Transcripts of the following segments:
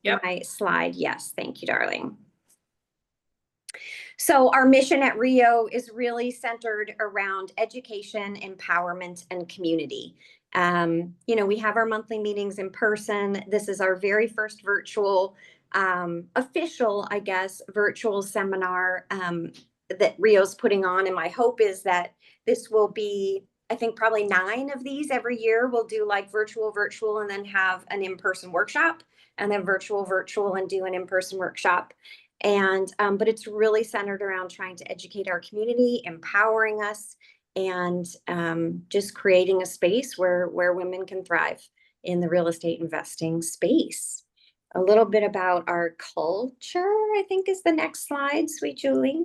Yep. my slide? Yes, thank you, darling. So our mission at Rio is really centered around education, empowerment, and community. We have our monthly meetings in person. This is our very first virtual, official, I guess, virtual seminar that Rio's putting on. And my hope is that this will be, I think, probably 9 of these every year. We'll do like virtual, and then have an in-person workshop, and then virtual, and do an in-person workshop. And but it's really centered around trying to educate our community, empowering us, and just creating a space where women can thrive in the real estate investing space. A little bit about our culture, I think, is the next slide, sweet Julie.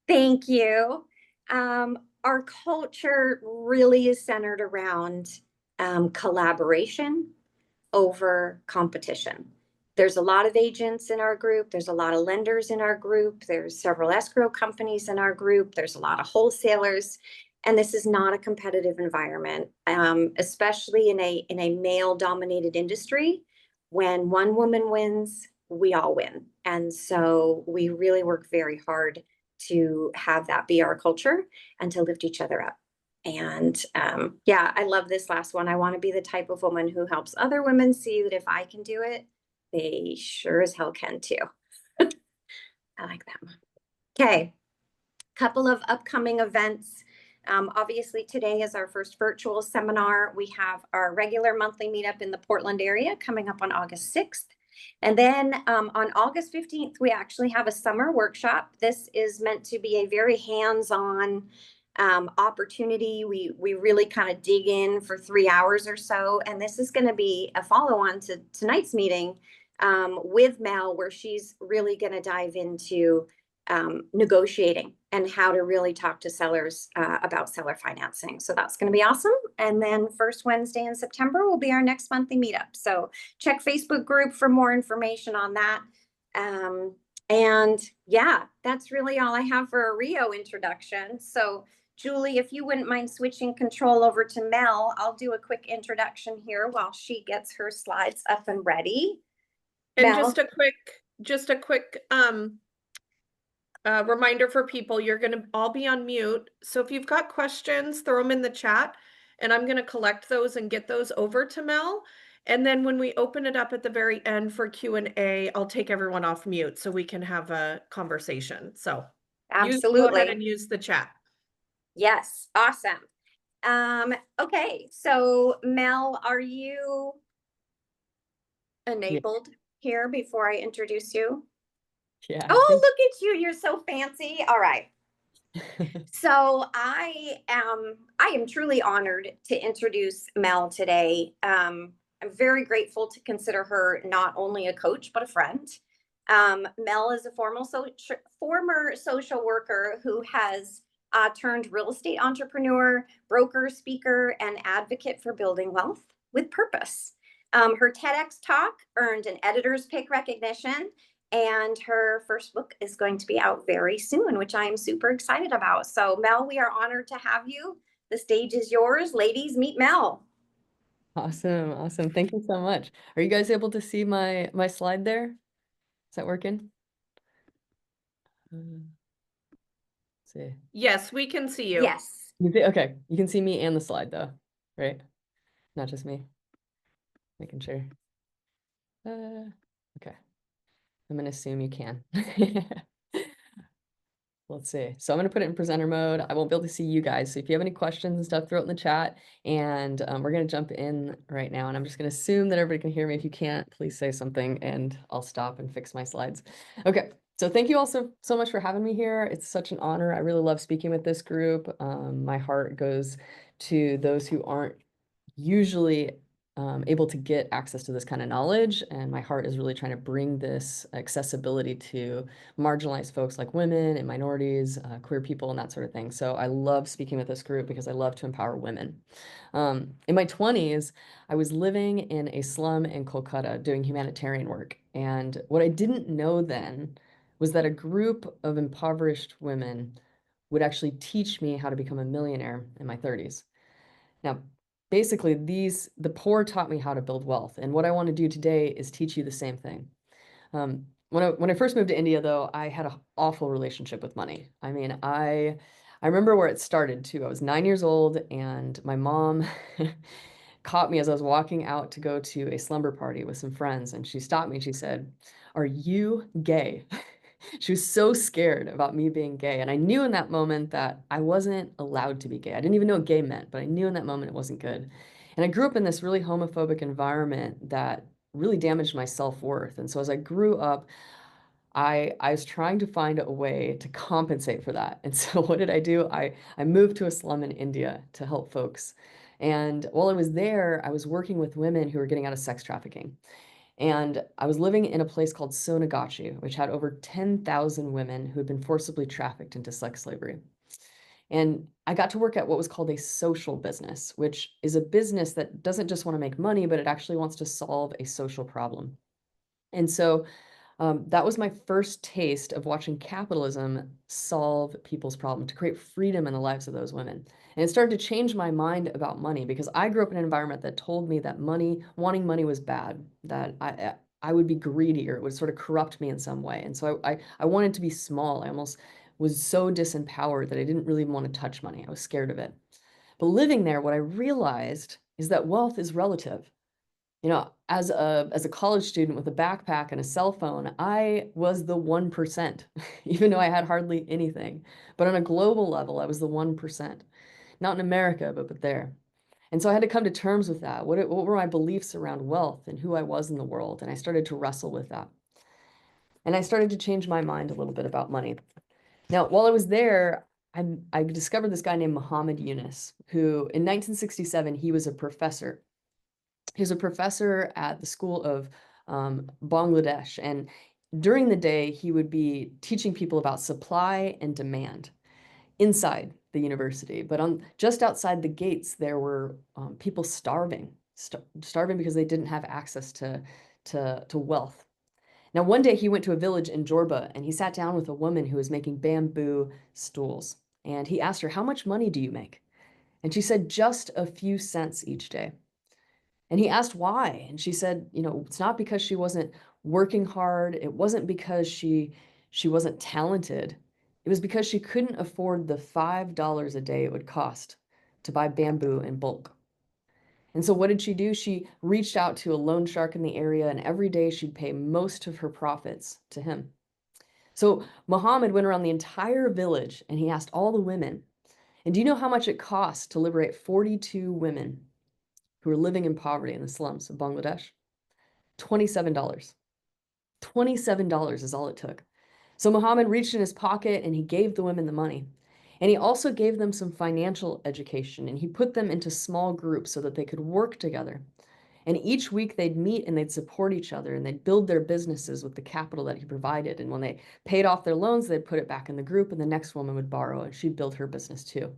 Thank you. Our culture really is centered around collaboration over competition. There's a lot of agents in our group. There's a lot of lenders in our group. There's several escrow companies in our group. There's a lot of wholesalers. And this is not a competitive environment, especially in a male-dominated industry. When one woman wins, we all win. And so we really work very hard to have that be our culture and to lift each other up. And yeah, I love this last one. I want to be the type of woman who helps other women see that if I can do it, they sure as hell can too. I like that one. Okay, couple of upcoming events. Obviously, today is our first virtual seminar. We have our regular monthly meetup in the Portland area coming up on August 6th. And then on August 15th, we actually have a summer workshop. This is meant to be a very hands-on opportunity. We really kind of dig in for 3 hours or so. And this is going to be a follow-on to tonight's meeting with Mel, where she's really going to dive into negotiating and how to really talk to sellers about seller financing. So that's going to be awesome. And then first Wednesday in September will be our next monthly meetup. So check Facebook group for more information on that. And yeah, that's really all I have for a Rio introduction. So Julie, if you wouldn't mind switching control over to Mel, I'll do a quick introduction here while she gets her slides up and ready. And Mel? just a quick reminder for people, you're going to all be on mute. So if you've got questions, throw them in the chat, and I'm going to collect those and get those over to Mel. And then when we open it up at the very end for Q&A, I'll take everyone off mute so we can have a conversation. So Absolutely. go ahead and use the chat. Yes, awesome. Okay, so Mel, are you enabled here before I introduce you? Yeah. Oh, look at you. You're so fancy. All right. So I am truly honored to introduce Mel today. I'm very grateful to consider her not only a coach, but a friend. Mel is a former social worker who has turned real estate entrepreneur, broker, speaker, and advocate for building wealth with purpose. Her TEDx talk earned an editor's pick recognition, and her first book is going to be out very soon, which I am super excited about. So Mel, we are honored to have you. The stage is yours. Ladies, meet Mel. Awesome. Thank you so much. Are you guys able to see my slide there? Is that working? Let's see. Yes, we can see you. Yes. Okay, you can see me and the slide though, right? Not just me. Making sure. Okay. I'm gonna assume you can. Let's see. So I'm going to put it in presenter mode. I won't be able to see you guys. So if you have any questions and stuff, throw it in the chat. And we're going to jump in right now. And I'm just going to assume that everybody can hear me. If you can't, please say something and I'll stop and fix my slides. Okay. So thank you all so much for having me here. It's such an honor. I really love speaking with this group. My heart goes to those who aren't usually able to get access to this kind of knowledge. And my heart is really trying to bring this accessibility to marginalized folks like women and minorities, queer people, and that sort of thing. So I love speaking with this group because I love to empower women. In my 20s, I was living in a slum in Kolkata doing humanitarian work. And what I didn't know then was that a group of impoverished women would actually teach me how to become a millionaire in my 30s. Now, basically the poor taught me how to build wealth. And what I want to do today is teach you the same thing. When I first moved to India, though, I had an awful relationship with money. I mean, I remember where it started too. I was 9 years old, and my mom caught me as I was walking out to go to a slumber party with some friends, and she stopped me and she said, "Are you gay?" She was so scared about me being gay, and I knew in that moment that I wasn't allowed to be gay. I didn't even know what gay meant, but I knew in that moment it wasn't good. And I grew up in this really homophobic environment that really damaged my self-worth. And so as I grew up, I was trying to find a way to compensate for that. And so what did I do? I moved to a slum in India to help folks. And while I was there, I was working with women who were getting out of sex trafficking. And I was living in a place called Sonagachi, which had over 10,000 women who had been forcibly trafficked into sex slavery. And I got to work at what was called a social business, which is a business that doesn't just want to make money, but it actually wants to solve a social problem. And so that was my first taste of watching capitalism solve people's problems, to create freedom in the lives of those women. And it started to change my mind about money because I grew up in an environment that told me that wanting money was bad, that I would be greedy or it would sort of corrupt me in some way. And so I wanted to be small. I almost was so disempowered that I didn't really want to touch money. I was scared of it. But living there, what I realized is that wealth is relative. As a college student with a backpack and a cell phone, I was the 1%, even though I had hardly anything. But on a global level, I was the 1%. Not in America, but there. And so I had to come to terms with that. What were my beliefs around wealth and who I was in the world? And I started to wrestle with that. And I started to change my mind a little bit about money. Now, while I was there, I discovered this guy named Muhammad Yunus, who in 1967, he was a professor. He was a professor at the School of Bangladesh. And during the day, he would be teaching people about supply and demand inside the university. But just outside the gates, there were people starving because they didn't have access to wealth. Now, one day he went to a village in Jorba and he sat down with a woman who was making bamboo stools. And he asked her, "How much money do you make?" And she said, "Just a few cents each day." And he asked why. And she said, it's not because she wasn't working hard. It wasn't because she wasn't talented. It was because she couldn't afford the $5 a day it would cost to buy bamboo in bulk. And so what did she do? She reached out to a loan shark in the area, and every day she'd pay most of her profits to him. So Muhammad went around the entire village and he asked all the women, "And do you know how much it costs to liberate 42 women who were living in poverty in the slums of Bangladesh?" $27. $27 is all it took. So Muhammad reached in his pocket and he gave the women the money. And he also gave them some financial education and he put them into small groups so that they could work together. And each week they'd meet and they'd support each other and they'd build their businesses with the capital that he provided. And when they paid off their loans, they'd put it back in the group and the next woman would borrow and she'd build her business too.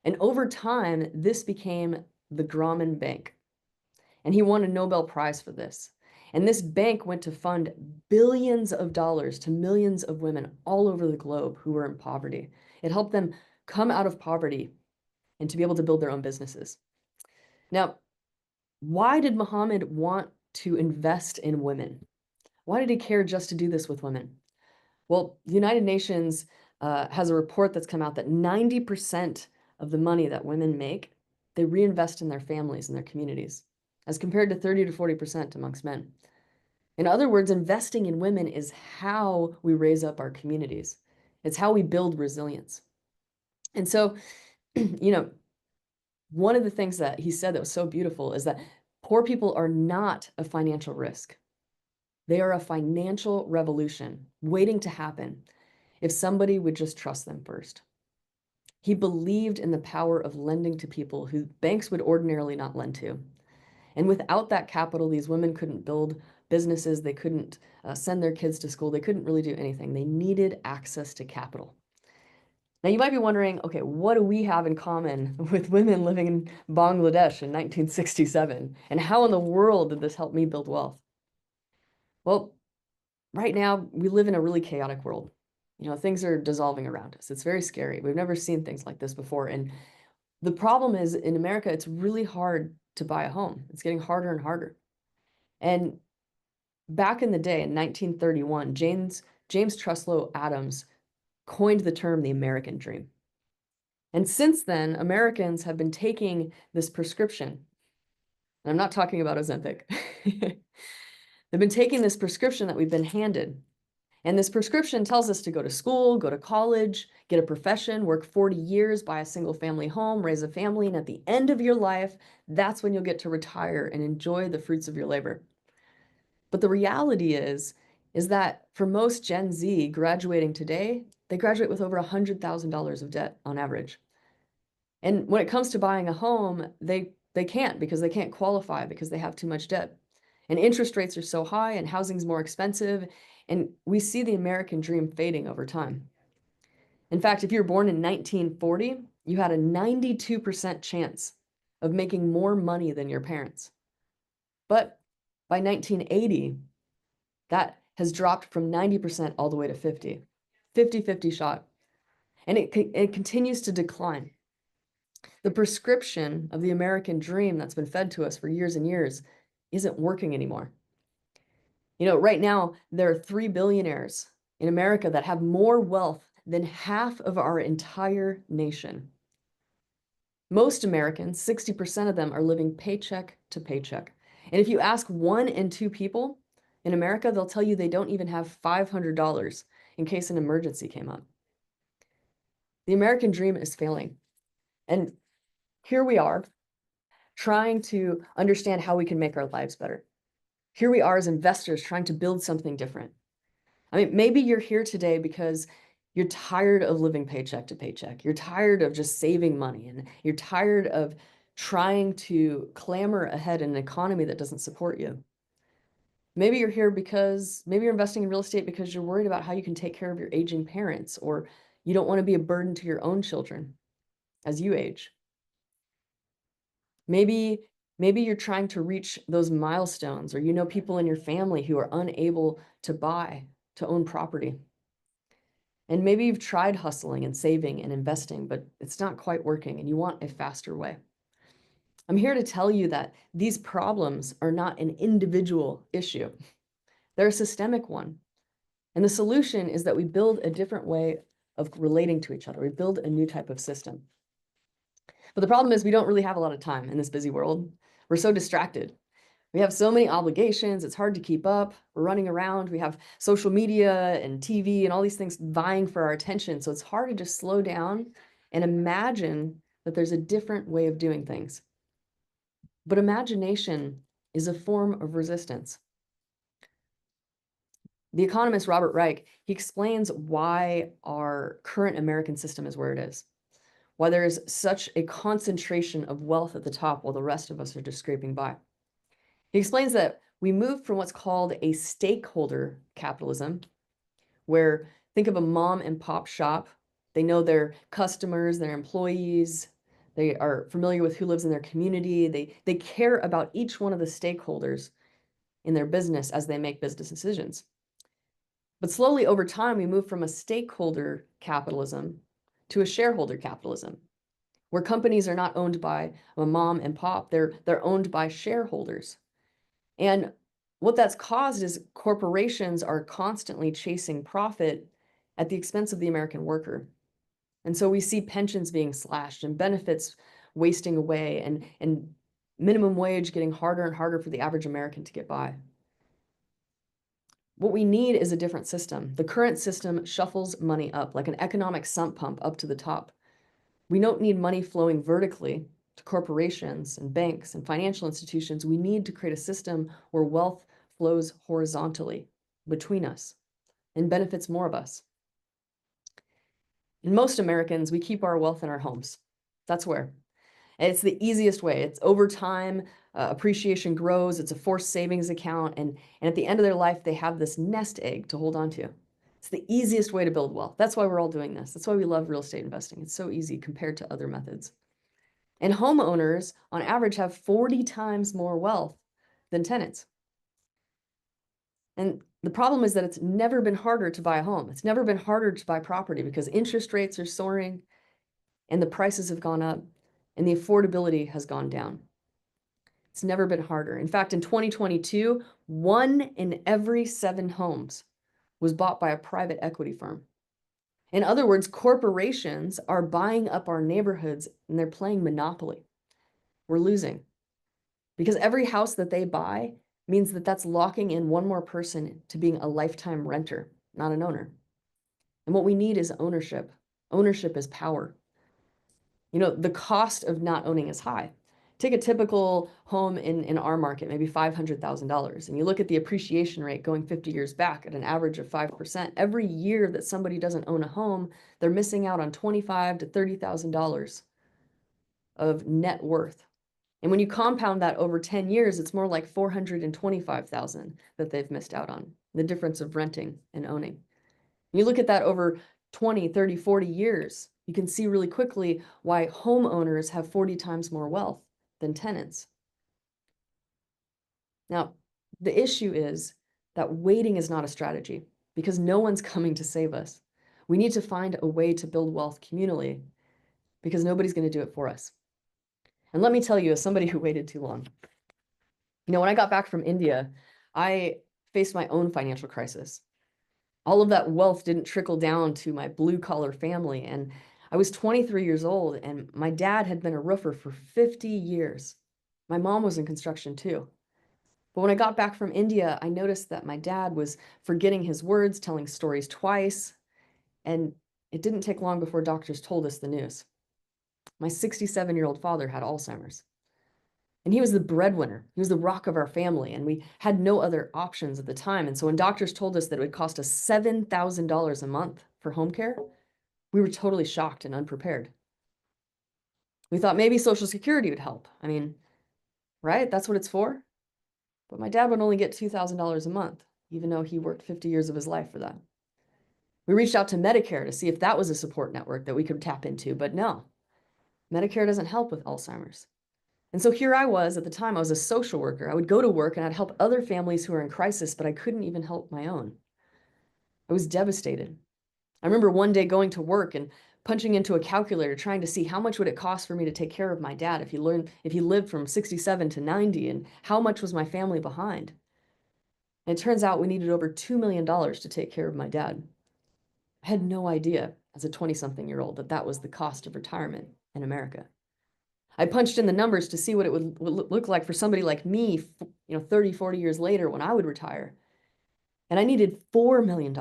And over time, this became the Grameen Bank. And he won a Nobel Prize for this. And this bank went to fund billions of dollars to millions of women all over the globe who were in poverty. It helped them come out of poverty and to be able to build their own businesses. Now, why did Muhammad want to invest in women? Why did he care just to do this with women? Well, the United Nations has a report that's come out that 90% of the money that women make, they reinvest in their families and their communities, as compared to 30 to 40% amongst men. In other words, investing in women is how we raise up our communities. It's how we build resilience. And so, one of the things that he said that was so beautiful is that poor people are not a financial risk. They are a financial revolution waiting to happen if somebody would just trust them first. He believed in the power of lending to people who banks would ordinarily not lend to. And without that capital, these women couldn't build businesses. They couldn't send their kids to school. They couldn't really do anything. They needed access to capital. Now, you might be wondering, okay, what do we have in common with women living in Bangladesh in 1967? And how in the world did this help me build wealth? Well, right now, we live in a really chaotic world. Things are dissolving around us. It's very scary. We've never seen things like this before. And The problem is in America, it's really hard to buy a home. It's getting harder and harder. And back in the day, in 1931, James Truslow Adams coined the term the American dream. And since then, Americans have been taking this prescription, and I'm not talking about Ozempic. They've been taking this prescription that we've been handed. And this prescription tells us to go to school, go to college, get a profession, work 40 years, buy a single family home, raise a family, and at the end of your life, that's when you'll get to retire and enjoy the fruits of your labor. But the reality is that for most Gen Z graduating today, they graduate with over $100,000 of debt on average. And when it comes to buying a home, they can't because they can't qualify because they have too much debt. And interest rates are so high and housing's more expensive. And we see the American dream fading over time. In fact, if you were born in 1940, you had a 92% chance of making more money than your parents. But by 1980, that has dropped from 90% all the way to 50. 50-50 shot. And it continues to decline. The prescription of the American dream that's been fed to us for years and years isn't working anymore. You know, right now, there are 3 billionaires in America that have more wealth than half of our entire nation. Most Americans, 60% of them, are living paycheck to paycheck. And if you ask 1 in 2 people in America, they'll tell you they don't even have $500 in case an emergency came up. The American dream is failing. And here we are trying to understand how we can make our lives better. Here we are as investors trying to build something different. I mean, maybe you're here today because you're tired of living paycheck to paycheck. You're tired of just saving money, and you're tired of trying to clamor ahead in an economy that doesn't support you. Maybe you're here because maybe you're investing in real estate because you're worried about how you can take care of your aging parents, or you don't want to be a burden to your own children as you age. Maybe you're trying to reach those milestones, or you know people in your family who are unable to own property. And maybe you've tried hustling and saving and investing, but it's not quite working and you want a faster way. I'm here to tell you that these problems are not an individual issue. They're a systemic one. And the solution is that we build a different way of relating to each other. We build a new type of system. But the problem is we don't really have a lot of time in this busy world. We're so distracted. We have so many obligations, it's hard to keep up. We're running around. We have social media and TV and all these things vying for our attention. So it's hard to just slow down and imagine that there's a different way of doing things. But imagination is a form of resistance. The economist Robert Reich, he explains why our current American system is where it is, why there is such a concentration of wealth at the top while the rest of us are just scraping by. He explains that we moved from what's called a stakeholder capitalism, where think of a mom and pop shop. They know their customers, their employees. They are familiar with who lives in their community. They care about each one of the stakeholders in their business as they make business decisions. But slowly over time, we moved from a stakeholder capitalism to a shareholder capitalism, where companies are not owned by a mom and pop, they're owned by shareholders. And what that's caused is corporations are constantly chasing profit at the expense of the American worker. And so we see pensions being slashed and benefits wasting away, and minimum wage getting harder and harder for the average American to get by. What we need is a different system. The current system shuffles money up like an economic sump pump up to the top. We don't need money flowing vertically to corporations and banks and financial institutions. We need to create a system where wealth flows horizontally between us and benefits more of us. In most Americans, we keep our wealth in our homes. That's where. And it's the easiest way. It's over time, appreciation grows. It's a forced savings account. And at the end of their life, they have this nest egg to hold on to. It's the easiest way to build wealth. That's why we're all doing this. That's why we love real estate investing. It's so easy compared to other methods. And homeowners, on average, have 40 times more wealth than tenants. And the problem is that it's never been harder to buy a home. It's never been harder to buy property because interest rates are soaring and the prices have gone up. and the affordability has gone down. It's never been harder. In fact, in 2022, 1 in every 7 homes was bought by a private equity firm. In other words, corporations are buying up our neighborhoods and they're playing Monopoly. We're losing because every house that they buy means that that's locking in one more person to being a lifetime renter, not an owner. And what we need is ownership. Ownership is power. You know, the cost of not owning is high. Take a typical home in our market, maybe $500,000, and you look at the appreciation rate going 50 years back at an average of 5%. Every year that somebody doesn't own a home, they're missing out on $25,000 to $30,000 of net worth. And when you compound that over 10 years, it's more like 425,000 that they've missed out on, the difference of renting and owning. You look at that over 20, 30, 40 years, you can see really quickly why homeowners have 40 times more wealth than tenants. Now, the issue is that waiting is not a strategy because no one's coming to save us. We need to find a way to build wealth communally because nobody's going to do it for us. And let me tell you, as somebody who waited too long, you know, when I got back from India, I faced my own financial crisis. All of that wealth didn't trickle down to my blue collar family. And I was 23 years old and my dad had been a roofer for 50 years. My mom was in construction too. But when I got back from India, I noticed that my dad was forgetting his words, telling stories twice. And it didn't take long before doctors told us the news. My 67-year-old father had Alzheimer's. And he was the breadwinner. He was the rock of our family. And we had no other options at the time. And so when doctors told us that it would cost us $7,000 a month for home care, we were totally shocked and unprepared. We thought maybe Social Security would help. I mean, right? That's what it's for. But my dad would only get $2,000 a month, even though he worked 50 years of his life for that. We reached out to Medicare to see if that was a support network that we could tap into, but no, Medicare doesn't help with Alzheimer's. And so here I was at the time, I was a social worker. I would go to work and I'd help other families who are in crisis, but I couldn't even help my own. I was devastated. I remember one day going to work and punching into a calculator, trying to see how much would it cost for me to take care of my dad if he lived from 67 to 90, and how much was my family behind. And it turns out we needed over $2 million to take care of my dad. I had no idea as a 20-something-year-old that that was the cost of retirement in America. I punched in the numbers to see what it would look like for somebody like me, 30, 40 years later when I would retire. And I needed $4 million.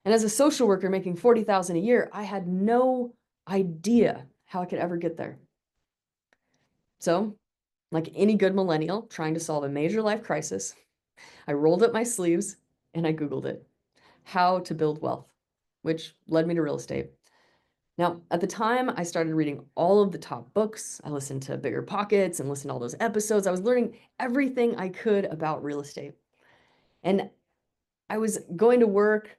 And as a social worker making $40,000 a year, I had no idea how I could ever get there. So, like any good millennial trying to solve a major life crisis, I rolled up my sleeves and I Googled it. How to build wealth, which led me to real estate. Now, at the time, I started reading all of the top books. I listened to Bigger Pockets and listened to all those episodes. I was learning everything I could about real estate. And I was going to work,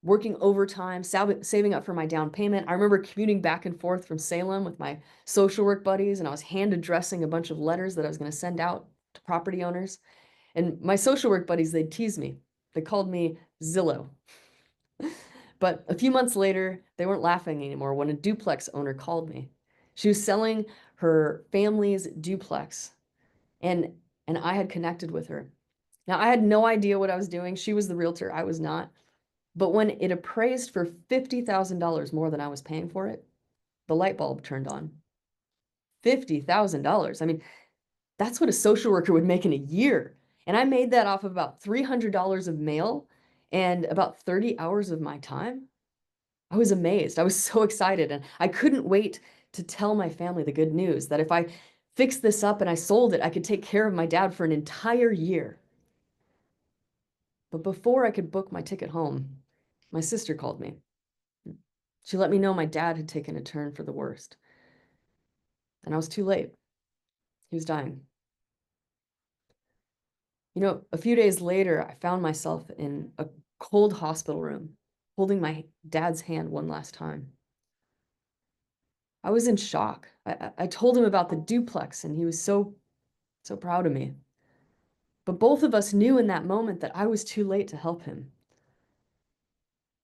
working overtime, saving up for my down payment. I remember commuting back and forth from Salem with my social work buddies, and I was hand addressing a bunch of letters that I was going to send out to property owners. And my social work buddies, they'd tease me. They called me Zillow. But a few months later, they weren't laughing anymore when a duplex owner called me. She was selling her family's duplex, and I had connected with her. Now, I had no idea what I was doing. She was the realtor, I was not. But when it appraised for $50,000 more than I was paying for it, the light bulb turned on. $50,000. I mean, that's what a social worker would make in a year. And I made that off of about $300 of mail and about 30 hours of my time. I was amazed. I was so excited, and I couldn't wait to tell my family the good news that if I fixed this up and I sold it, I could take care of my dad for an entire year. But before I could book my ticket home, my sister called me. She let me know my dad had taken a turn for the worst. And I was too late. He was dying. You know, a few days later, I found myself in a cold hospital room, holding my dad's hand one last time. I was in shock. I told him about the duplex, and he was so proud of me. But both of us knew in that moment that I was too late to help him.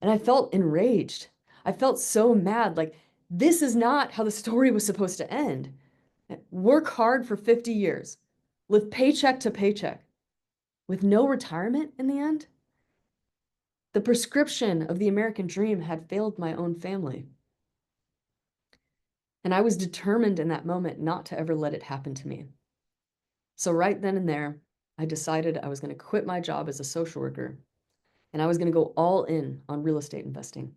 And I felt enraged. I felt so mad, like This is not how the story was supposed to end. Work hard for 50 years, live paycheck to paycheck, with no retirement in the end? The prescription of the American dream had failed my own family. And I was determined in that moment not to ever let it happen to me. So right then and there, I decided I was going to quit my job as a social worker, and I was going to go all in on real estate investing.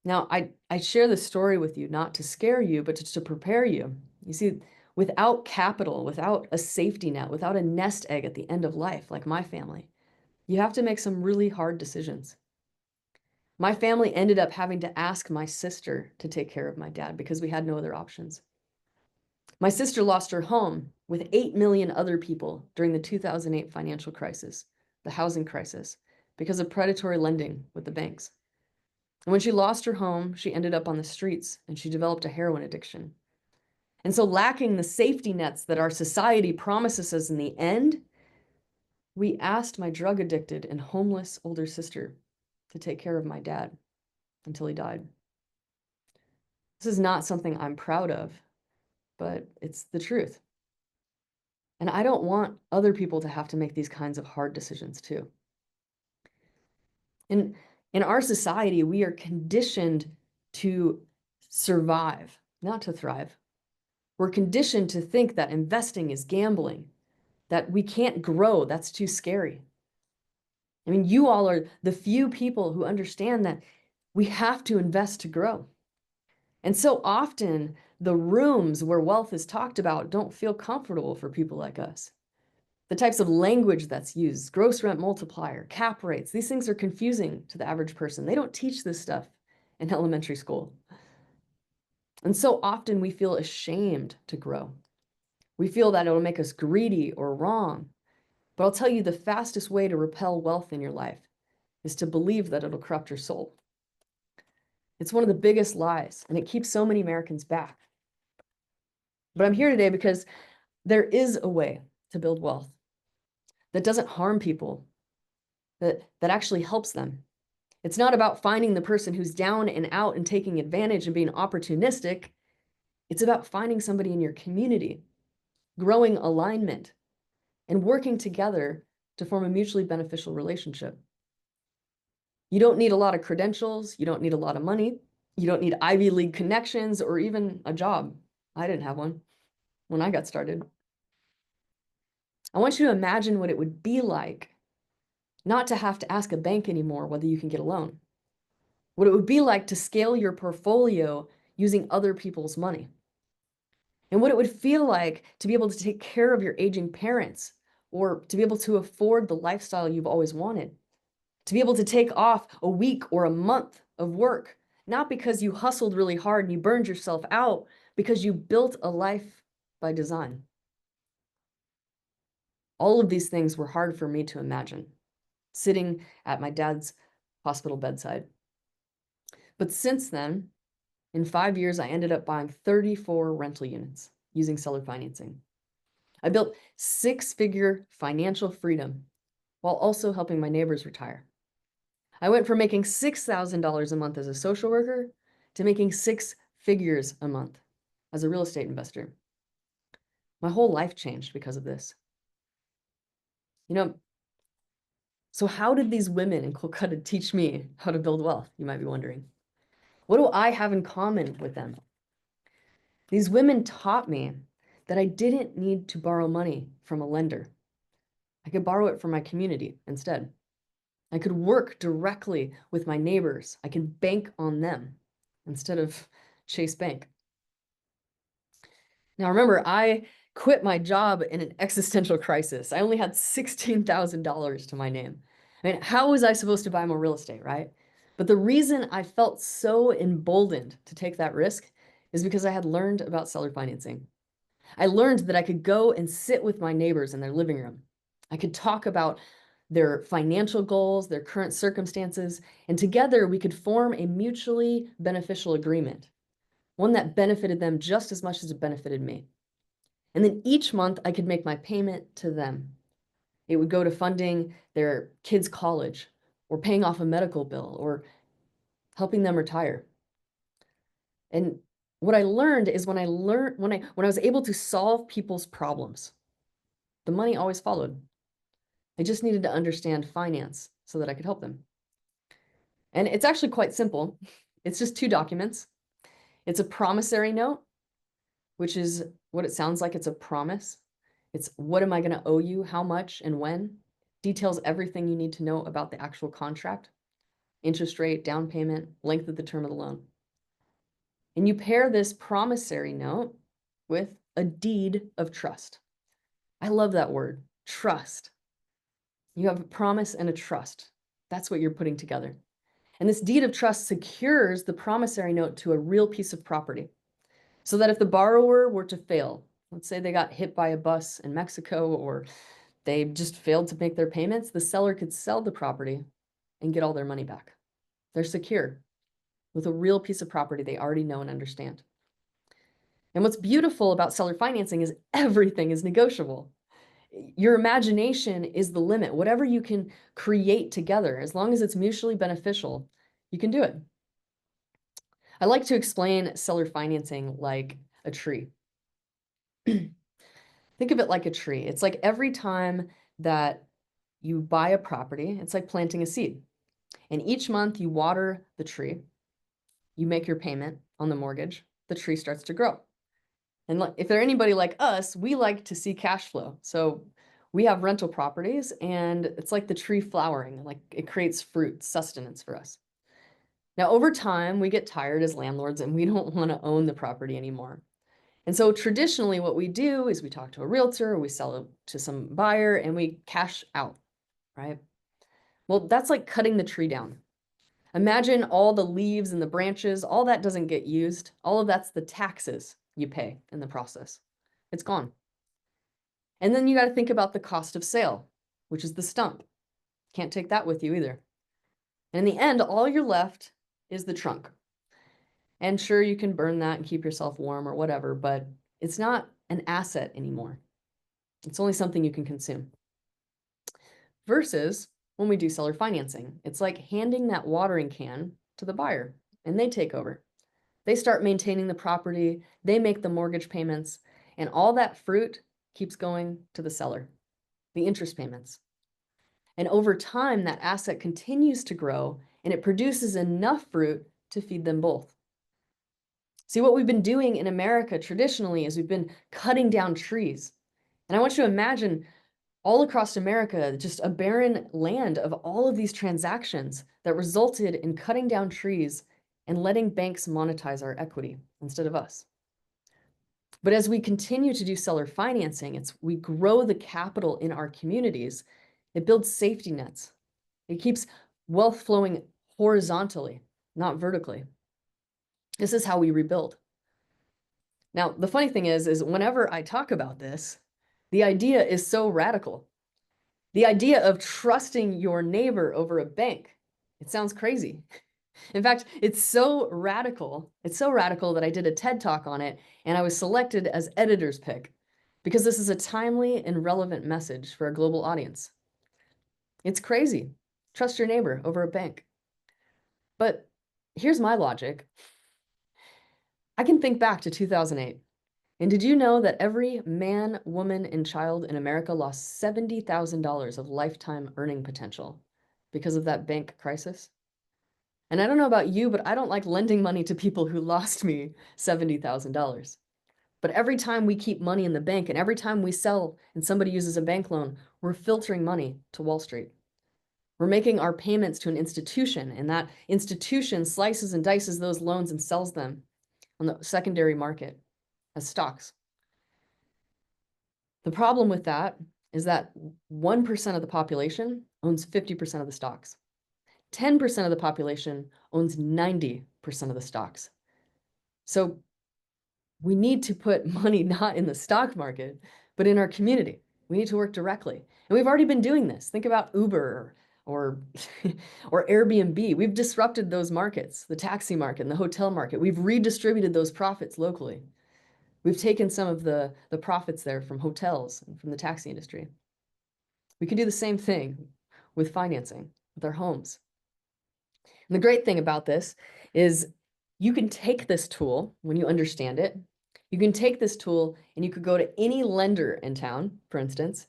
Now, I share this story with you not to scare you, but to prepare you. You see, without capital, without a safety net, without a nest egg at the end of life, like my family, you have to make some really hard decisions. My family ended up having to ask my sister to take care of my dad because we had no other options. My sister lost her home with 8 million other people during the 2008 financial crisis, the housing crisis, because of predatory lending with the banks. And when she lost her home, she ended up on the streets and she developed a heroin addiction. And so, lacking the safety nets that our society promises us in the end, we asked my drug addicted and homeless older sister to take care of my dad until he died. This is not something I'm proud of, but it's the truth. And I don't want other people to have to make these kinds of hard decisions too. In our society, we are conditioned to survive, not to thrive. We're conditioned to think that investing is gambling, that we can't grow, that's too scary. I mean, you all are the few people who understand that we have to invest to grow. And so often, the rooms where wealth is talked about don't feel comfortable for people like us. The types of language that's used, gross rent multiplier, cap rates, these things are confusing to the average person. They don't teach this stuff in elementary school. And so often we feel ashamed to grow. We feel that it'll make us greedy or wrong. But I'll tell you, the fastest way to repel wealth in your life is to believe that it'll corrupt your soul. It's one of the biggest lies, and it keeps so many Americans back. But I'm here today because there is a way to build wealth that doesn't harm people, that actually helps them. It's not about finding the person who's down and out and taking advantage and being opportunistic. It's about finding somebody in your community, growing alignment, and working together to form a mutually beneficial relationship. You don't need a lot of credentials. You don't need a lot of money. You don't need Ivy League connections or even a job. I didn't have one when I got started. I want you to imagine what it would be like not to have to ask a bank anymore whether you can get a loan. What it would be like to scale your portfolio using other people's money. And what it would feel like to be able to take care of your aging parents or to be able to afford the lifestyle you've always wanted. To be able to take off a week or a month of work, not because you hustled really hard and you burned yourself out, because you built a life by design. All of these things were hard for me to imagine, sitting at my dad's hospital bedside. But since then, in 5 years, I ended up buying 34 rental units using seller financing. I built six-figure financial freedom while also helping my neighbors retire. I went from making $6,000 a month as a social worker to making 6 figures a month as a real estate investor. My whole life changed because of this. You know, so how did these women in Kolkata teach me how to build wealth? You might be wondering. What do I have in common with them? These women taught me that I didn't need to borrow money from a lender. I could borrow it from my community instead. I could work directly with my neighbors. I can bank on them instead of Chase Bank. Now, remember, I quit my job in an existential crisis. I only had $16,000 to my name. I mean, how was I supposed to buy more real estate, right? But the reason I felt so emboldened to take that risk is because I had learned about seller financing. I learned that I could go and sit with my neighbors in their living room. I could talk about their financial goals, their current circumstances, and together we could form a mutually beneficial agreement, one that benefited them just as much as it benefited me. And then each month I could make my payment to them. It would go to funding their kids' college or paying off a medical bill or helping them retire. And what I learned is when I was able to solve people's problems, the money always followed. I just needed to understand finance so that I could help them. And it's actually quite simple. It's just 2 documents. It's a promissory note, which is what it sounds like. It's a promise. It's what am I going to owe you, how much, and when. Details everything you need to know about the actual contract, interest rate, down payment, length of the term of the loan. And you pair this promissory note with a deed of trust. I love that word, trust. You have a promise and a trust. That's what you're putting together. And this deed of trust secures the promissory note to a real piece of property so that if the borrower were to fail, let's say they got hit by a bus in Mexico or they just failed to make their payments, the seller could sell the property and get all their money back. They're secure with a real piece of property they already know and understand. And what's beautiful about seller financing is everything is negotiable. Your imagination is the limit. Whatever you can create together, as long as it's mutually beneficial, you can do it. I like to explain seller financing like a tree. Think of it like a tree. It's like every time that you buy a property, it's like planting a seed. And each month you water the tree, you make your payment on the mortgage, the tree starts to grow. And if there's anybody like us, we like to see cash flow. So we have rental properties and it's like the tree flowering, like it creates fruit, sustenance for us. Now, over time, we get tired as landlords and we don't want to own the property anymore. And so traditionally what we do is we talk to a realtor or we sell it to some buyer and we cash out, right? Well, that's like cutting the tree down. Imagine all the leaves and the branches, all that doesn't get used. All of that's the taxes you pay in the process. It's gone. And then you got to think about the cost of sale, which is the stump. Can't take that with you either. And in the end, all you're left is the trunk. And sure, you can burn that and keep yourself warm or whatever, but it's not an asset anymore. It's only something you can consume. Versus when we do seller financing, it's like handing that watering can to the buyer and they take over. They start maintaining the property, they make the mortgage payments, and all that fruit keeps going to the seller, the interest payments. And over time, that asset continues to grow and it produces enough fruit to feed them both. See, what we've been doing in America traditionally is we've been cutting down trees. And I want you to imagine all across America, just a barren land of all of these transactions that resulted in cutting down trees and letting banks monetize our equity instead of us. But as we continue to do seller financing, we grow the capital in our communities. It builds safety nets. It keeps wealth flowing horizontally, not vertically. This is how we rebuild. Now, the funny thing is whenever I talk about this, the idea is so radical. The idea of trusting your neighbor over a bank, it sounds crazy. In fact, it's so radical that I did a TED Talk on it and I was selected as editor's pick because this is a timely and relevant message for a global audience. It's crazy. Trust your neighbor over a bank. But here's my logic. I can think back to 2008. And did you know that every man, woman, and child in America lost $70,000 of lifetime earning potential because of that bank crisis? And I don't know about you, but I don't like lending money to people who lost me $70,000. But every time we keep money in the bank and every time we sell and somebody uses a bank loan, we're filtering money to Wall Street. We're making our payments to an institution, and that institution slices and dices those loans and sells them on the secondary market as stocks. The problem with that is that 1% of the population owns 50% of the stocks. 10% of the population owns 90% of the stocks. So we need to put money not in the stock market, but in our community. We need to work directly. And we've already been doing this. Think about Uber or Airbnb. We've disrupted those markets, the taxi market and the hotel market. We've redistributed those profits locally. We've taken some of the profits there from hotels and from the taxi industry. We can do the same thing with financing, with our homes. And the great thing about this is you can take this tool when you understand it. You can take this tool and you could go to any lender in town, for instance,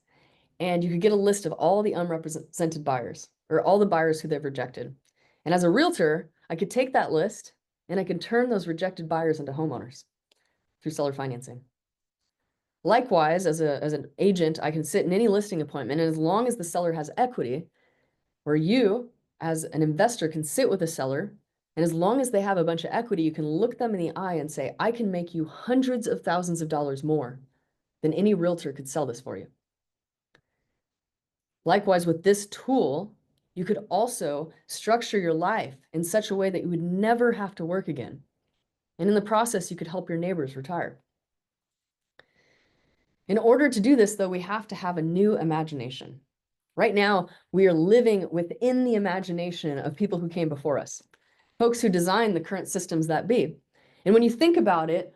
and you could get a list of all the unrepresented buyers or all the buyers who they've rejected. And as a realtor, I could take that list and I could turn those rejected buyers into homeowners through seller financing. Likewise, as an agent, I can sit in any listing appointment, and as long as the seller has equity, where you, as an investor, can sit with a seller, and as long as they have a bunch of equity, you can look them in the eye and say, I can make you hundreds of thousands of dollars more than any realtor could sell this for you. Likewise, with this tool, you could also structure your life in such a way that you would never have to work again. And in the process, you could help your neighbors retire. In order to do this, though, we have to have a new imagination. Right now, we are living within the imagination of people who came before us, folks who designed the current systems that be. And when you think about it,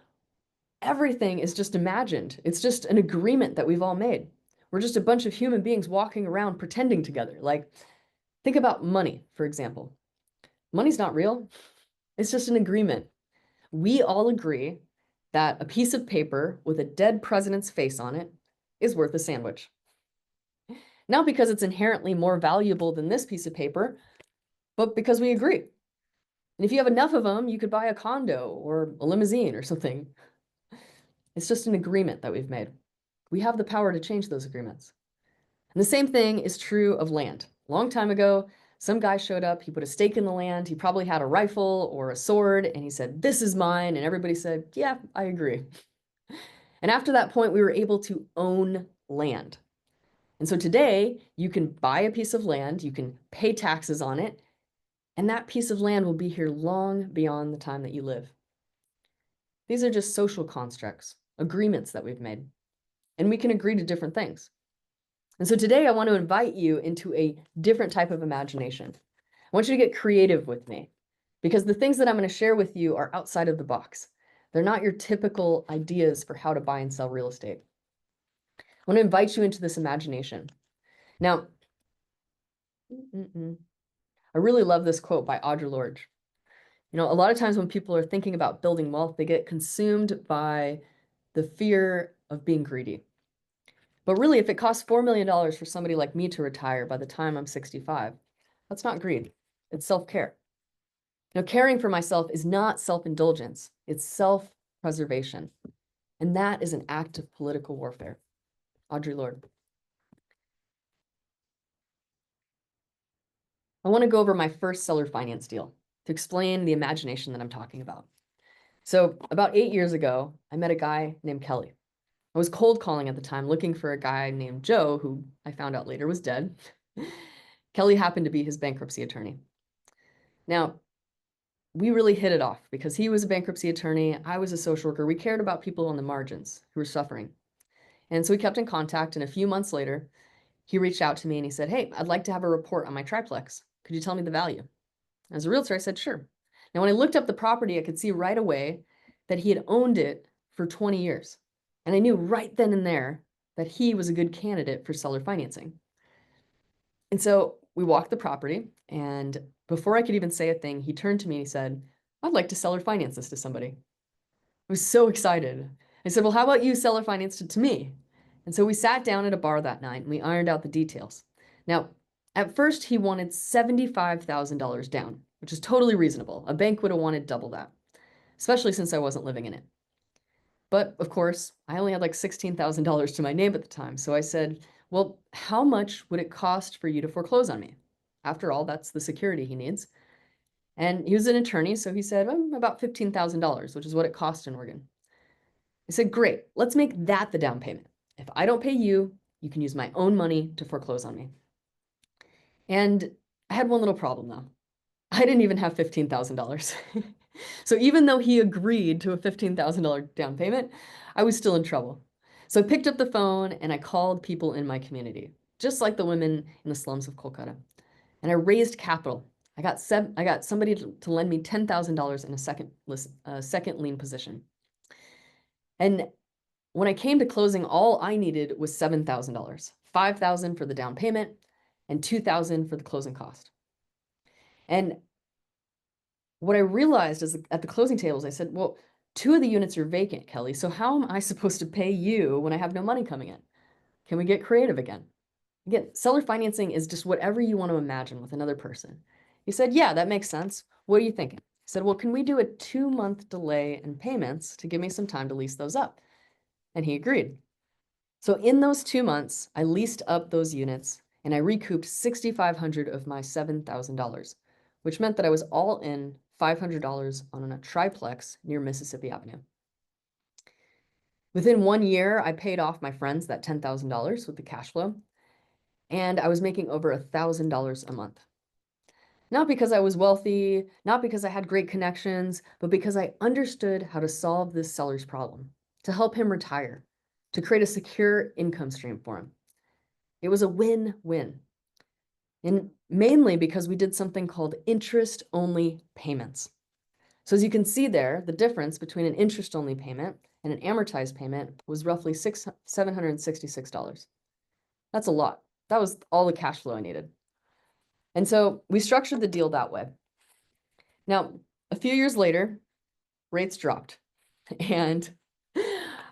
everything is just imagined. It's just an agreement that we've all made. We're just a bunch of human beings walking around pretending together. Like, think about money, for example. Money's not real. It's just an agreement. We all agree that a piece of paper with a dead president's face on it is worth a sandwich. Not because it's inherently more valuable than this piece of paper, but because we agree. And if you have enough of them, you could buy a condo or a limousine or something. It's just an agreement that we've made. We have the power to change those agreements. And the same thing is true of land. A long time ago, some guy showed up, he put a stake in the land, he probably had a rifle or a sword, and he said, this is mine, and everybody said, yeah, I agree. And after that point, we were able to own land. And so today, you can buy a piece of land, you can pay taxes on it, and that piece of land will be here long beyond the time that you live. These are just social constructs, agreements that we've made, and we can agree to different things. And so today I want to invite you into a different type of imagination. I want you to get creative with me because the things that I'm going to share with you are outside of the box. They're not your typical ideas for how to buy and sell real estate. I want to invite you into this imagination. Now, I really love this quote by Audre Lorde. You know, a lot of times when people are thinking about building wealth, they get consumed by the fear of being greedy. But really, if it costs $4 million for somebody like me to retire by the time I'm 65, that's not greed. It's self-care. Now, caring for myself is not self-indulgence. It's self-preservation. And that is an act of political warfare. Audre Lorde. I want to go over my first seller finance deal to explain the imagination that I'm talking about. So about 8 years ago, I met a guy named Kelly. I was cold calling at the time, looking for a guy named Joe, who I found out later was dead. Kelly happened to be his bankruptcy attorney. Now, we really hit it off because he was a bankruptcy attorney. I was a social worker. We cared about people on the margins who were suffering. And so we kept in contact. And a few months later, he reached out to me and he said, hey, I'd like to have a report on my triplex. Could you tell me the value? As a realtor, I said, sure. Now, when I looked up the property, I could see right away that he had owned it for 20 years. And I knew right then and there that he was a good candidate for seller financing. And so we walked the property, and before I could even say a thing, he turned to me and he said, I'd like to seller finance this to somebody. I was so excited. I said, well, how about you seller finance it to me? And so we sat down at a bar that night and we ironed out the details. Now, at first he wanted $75,000 down, which is totally reasonable. A bank would have wanted double that, especially since I wasn't living in it. But of course, I only had like $16,000 to my name at the time. So I said, well, how much would it cost for you to foreclose on me? After all, that's the security he needs. And he was an attorney, so he said, about $15,000, which is what it cost in Oregon. I said, great, let's make that the down payment. If I don't pay you, you can use my own money to foreclose on me. And I had one little problem though. I didn't even have $15,000. So even though he agreed to a $15,000 down payment, I was still in trouble. So I picked up the phone and I called people in my community, just like the women in the slums of Kolkata. And I raised capital. I got somebody to lend me $10,000 in a second lien position. And when I came to closing, all I needed was $7,000, $5,000 for the down payment and $2,000 for the closing cost. And what I realized is at the closing tables, I said, well, 2 of the units are vacant, Kelly. So how am I supposed to pay you when I have no money coming in? Can we get creative again? Again, seller financing is just whatever you want to imagine with another person. He said, yeah, that makes sense. What are you thinking? I said, well, can we do a 2-month delay in payments to give me some time to lease those up? And he agreed. So in those 2 months, I leased up those units and I recouped $6,500 of my $7,000, which meant that I was all in $500 on a triplex near Mississippi Avenue. Within 1 year, I paid off my friends that $10,000 with the cash flow, and I was making over $1,000 a month. Not because I was wealthy, not because I had great connections, but because I understood how to solve this seller's problem, to help him retire, to create a secure income stream for him. It was a win-win. And mainly because we did something called interest-only payments. So as you can see there, the difference between an interest-only payment and an amortized payment was roughly $766. That's a lot. That was all the cash flow I needed. And so we structured the deal that way. Now, a few years later, rates dropped, and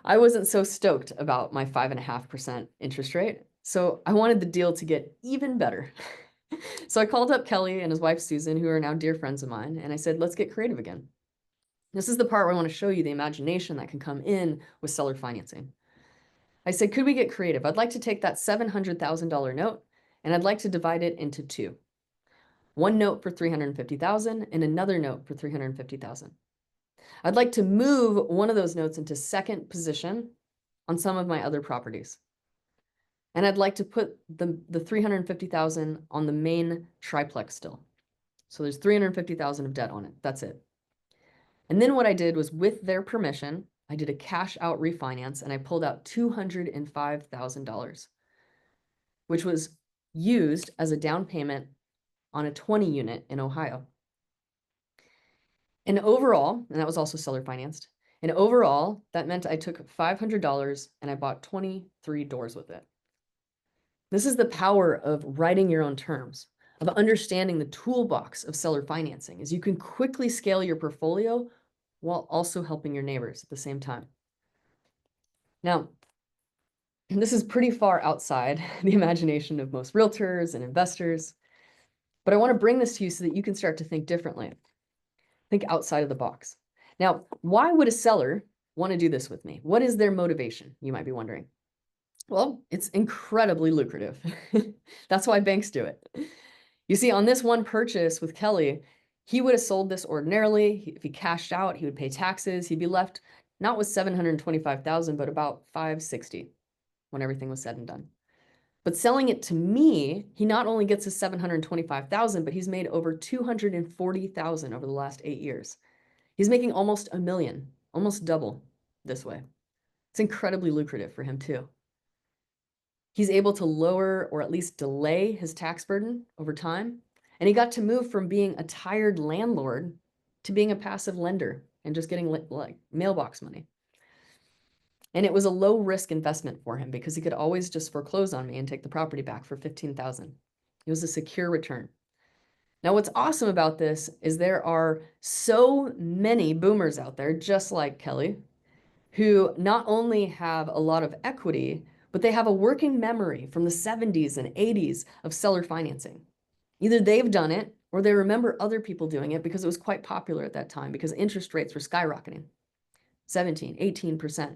I wasn't so stoked about my 5.5% interest rate. So I wanted the deal to get even better. So I called up Kelly and his wife, Susan, who are now dear friends of mine, and I said, let's get creative again. This is the part where I want to show you the imagination that can come in with seller financing. I said, could we get creative? I'd like to take that $700,000 note and I'd like to divide it into 2. One note for $350,000 and another note for $350,000. I'd like to move one of those notes into second position on some of my other properties. And I'd like to put the $350,000 on the main triplex still. So there's $350,000 of debt on it. That's it. And then what I did was, with their permission, I did a cash out refinance and I pulled out $205,000, which was used as a down payment on a 20 unit in Ohio. And overall, and that was also seller financed, and overall, that meant I took $500 and I bought 23 doors with it. This is the power of writing your own terms, of understanding the toolbox of seller financing, is you can quickly scale your portfolio while also helping your neighbors at the same time. Now, this is pretty far outside the imagination of most realtors and investors, but I want to bring this to you so that you can start to think differently. Think outside of the box. Now, why would a seller want to do this with me? What is their motivation? You might be wondering. Well, it's incredibly lucrative. That's why banks do it. You see, on this one purchase with Kelly, he would have sold this ordinarily. If he cashed out, he would pay taxes. He'd be left not with $725,000, but about $560 when everything was said and done. But selling it to me, he not only gets his $725,000, but he's made over $240,000 over the last 8 years. He's making almost $1 million, almost double this way. It's incredibly lucrative for him too. He's able to lower or at least delay his tax burden over time. And he got to move from being a tired landlord to being a passive lender and just getting like mailbox money. And it was a low risk investment for him because he could always just foreclose on me and take the property back for $15,000. It was a secure return. Now, what's awesome about this is there are so many boomers out there, just like Kelly, who not only have a lot of equity, but they have a working memory from the 70s and 80s of seller financing. Either they've done it or they remember other people doing it because it was quite popular at that time because interest rates were skyrocketing, 17, 18%.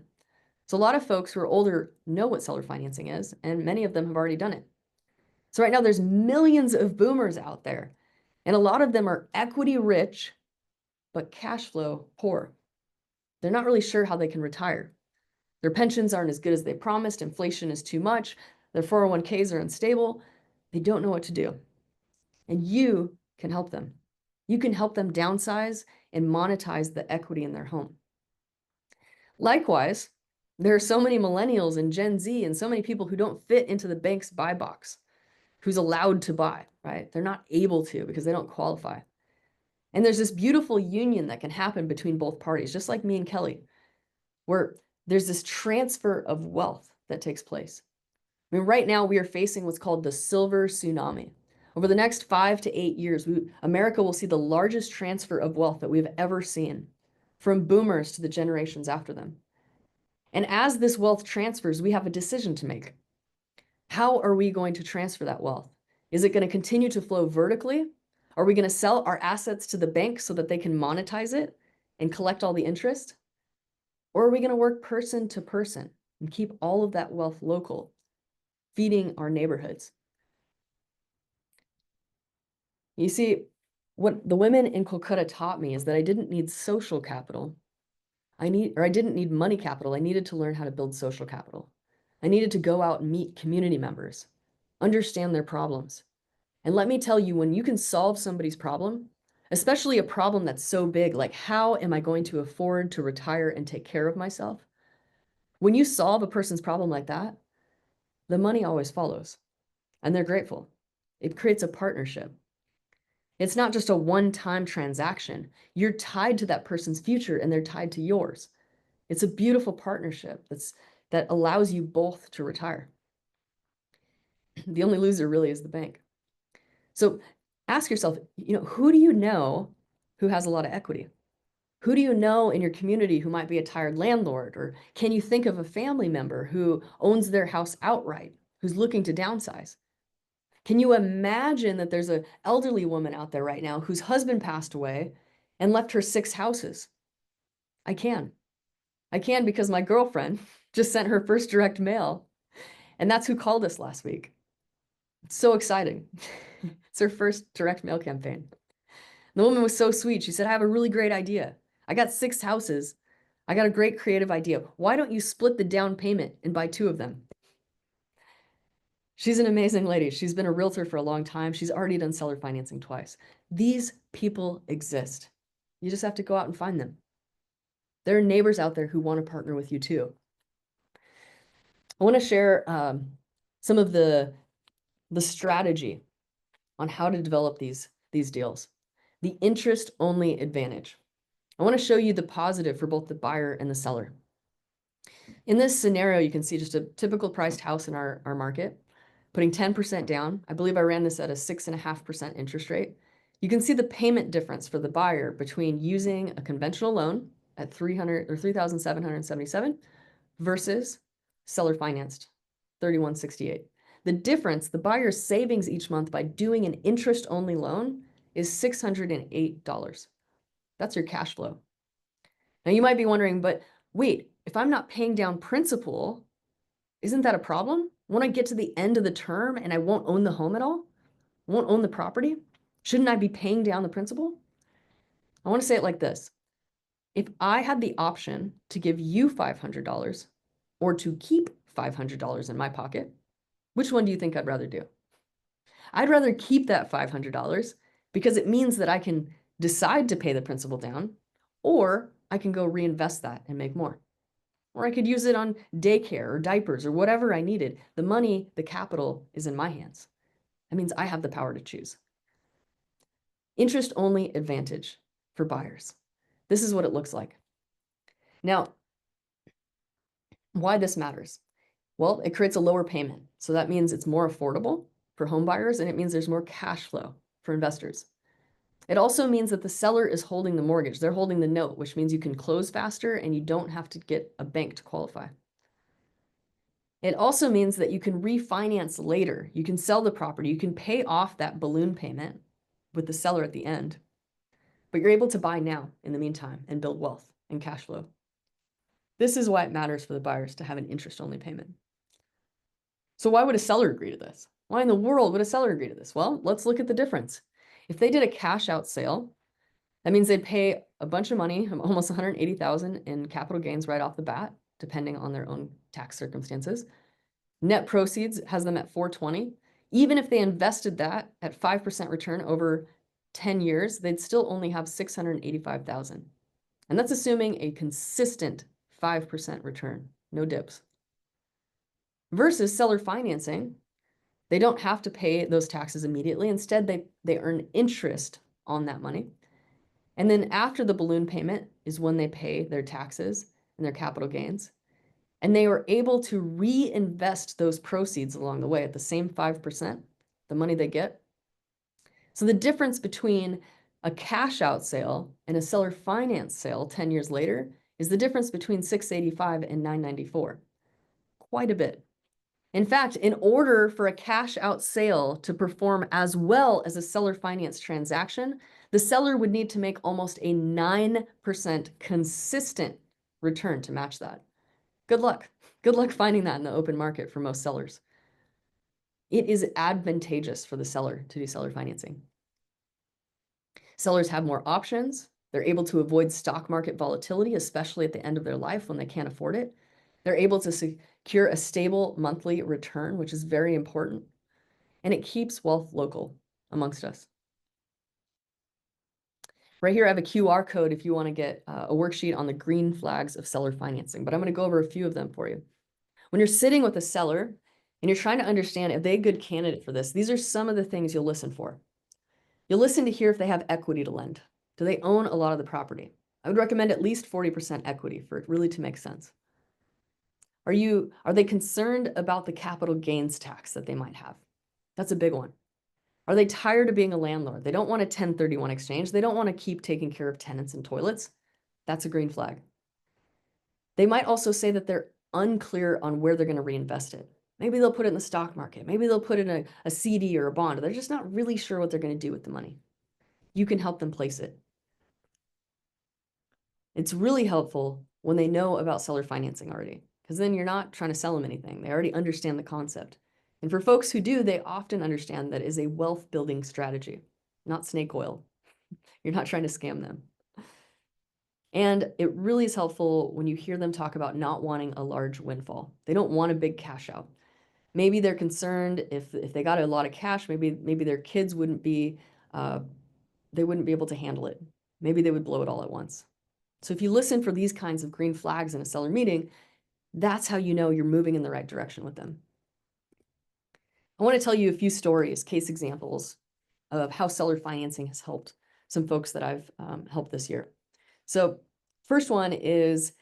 So a lot of folks who are older know what seller financing is, and many of them have already done it. So right now there's millions of boomers out there, and a lot of them are equity rich, but cash flow poor. They're not really sure how they can retire. Their pensions aren't as good as they promised. Inflation is too much. Their 401ks are unstable. They don't know what to do. And you can help them. You can help them downsize and monetize the equity in their home. Likewise, there are so many millennials and Gen Z and so many people who don't fit into the bank's buy box, who's allowed to buy, right? They're not able to because they don't qualify. And there's this beautiful union that can happen between both parties, just like me and Kelly, where there's this transfer of wealth that takes place. I mean, right now we are facing what's called the silver tsunami, Over the next 5 to 8 years, America will see the largest transfer of wealth that we've ever seen, from boomers to the generations after them. And as this wealth transfers, we have a decision to make. How are we going to transfer that wealth? Is it going to continue to flow vertically? Are we going to sell our assets to the bank so that they can monetize it and collect all the interest? Or are we going to work person to person and keep all of that wealth local, feeding our neighborhoods? You see, what the women in Calcutta taught me is that I didn't need social capital. I didn't need money capital. I needed to learn how to build social capital. I needed to go out and meet community members, understand their problems. And let me tell you, when you can solve somebody's problem, especially a problem that's so big, like how am I going to afford to retire and take care of myself? When you solve a person's problem like that, the money always follows, and they're grateful. It creates a partnership. It's not just a one-time transaction. You're tied to that person's future and they're tied to yours. It's a beautiful partnership that allows you both to retire. The only loser really is the bank. So ask yourself, who do you know who has a lot of equity? Who do you know in your community who might be a tired landlord? Or can you think of a family member who owns their house outright, who's looking to downsize? Can you imagine that there's an elderly woman out there right now whose husband passed away and left her 6 houses? I can. I can because my girlfriend just sent her first direct mail, and that's who called us last week. It's so exciting. It's her first direct mail campaign. The woman was so sweet. She said, I have a really great idea. I got 6 houses. I got a great creative idea. Why don't you split the down payment and buy 2 of them? She's an amazing lady. She's been a realtor for a long time. She's already done seller financing twice. These people exist. You just have to go out and find them. There are neighbors out there who want to partner with you too. I want to share some of the strategy on how to develop these deals. The interest-only advantage. I want to show you the positive for both the buyer and the seller. In this scenario, you can see just a typical priced house in our market, putting 10% down. I believe I ran this at a 6.5% interest rate. You can see the payment difference for the buyer between using a conventional loan at $3,777 versus seller financed, $3,168. The difference, the buyer's savings each month by doing an interest-only loan is $608. That's your cash flow. Now you might be wondering, but wait, if I'm not paying down principal, isn't that a problem? Won't I get to the end of the term and I won't own the home at all? Won't own the property? Shouldn't I be paying down the principal? I want to say it like this. If I had the option to give you $500 or to keep $500 in my pocket, which one do you think I'd rather do? I'd rather keep that $500 because it means that I can decide to pay the principal down, or I can go reinvest that and make more. Or I could use it on daycare or diapers or whatever I needed. The money, the capital is in my hands. That means I have the power to choose. Interest-only advantage for buyers. This is what it looks like. Now, why this matters? Well, it creates a lower payment. So that means it's more affordable for home buyers, and it means there's more cash flow for investors. It also means that the seller is holding the mortgage. They're holding the note, which means you can close faster and you don't have to get a bank to qualify. It also means that you can refinance later. You can sell the property. You can pay off that balloon payment with the seller at the end, but you're able to buy now in the meantime and build wealth and cash flow. This is why it matters for the buyers to have an interest-only payment. So why would a seller agree to this? Why in the world would a seller agree to this? Well, let's look at the difference. If they did a cash out sale, that means they'd pay a bunch of money, almost $180,000 in capital gains right off the bat, depending on their own tax circumstances. Net proceeds has them at $420. Even if they invested that at 5% return over 10 years, they'd still only have $685,000. And that's assuming a consistent 5% return, no dips. Versus seller financing, they don't have to pay those taxes immediately. Instead, they earn interest on that money. And then after the balloon payment is when they pay their taxes and their capital gains. And they were able to reinvest those proceeds along the way at the same 5%, the money they get, So the difference between a cash out sale and a seller finance sale 10 years later is the difference between 685 and 994. Quite a bit. In fact, in order for a cash out sale to perform as well as a seller finance transaction, the seller would need to make almost a 9% consistent return to match that. Good luck. Good luck finding that in the open market for most sellers. It is advantageous for the seller to do seller financing. Sellers have more options. They're able to avoid stock market volatility, especially at the end of their life when they can't afford it. They're able to secure a stable monthly return, which is very important. And it keeps wealth local amongst us. Right here, I have a QR code if you want to get a worksheet on the green flags of seller financing, but I'm going to go over a few of them for you. When you're sitting with a seller and you're trying to understand if they're a good candidate for this, these are some of the things you'll listen for. You'll listen to hear if they have equity to lend. Do they own a lot of the property? I would recommend at least 40% equity for it really to make sense. Are they concerned about the capital gains tax that they might have? That's a big one. Are they tired of being a landlord? They don't want a 1031 exchange. They don't want to keep taking care of tenants and toilets. That's a green flag. They might also say that they're unclear on where they're going to reinvest it. Maybe they'll put it in the stock market. Maybe they'll put it in a CD or a bond. They're just not really sure what they're going to do with the money. You can help them place it. It's really helpful when they know about seller financing already, because then you're not trying to sell them anything. They already understand the concept. And for folks who do, they often understand that is a wealth building strategy, not snake oil. You're not trying to scam them. And it really is helpful when you hear them talk about not wanting a large windfall. They don't want a big cash out. Maybe they're concerned if they got a lot of cash, maybe their kids wouldn't be, they wouldn't be able to handle it. Maybe they would blow it all at once. So if you listen for these kinds of green flags in a seller meeting, that's how you know you're moving in the right direction with them. I want to tell you a few stories, case examples of how seller financing has helped some folks that I've helped this year. So first one is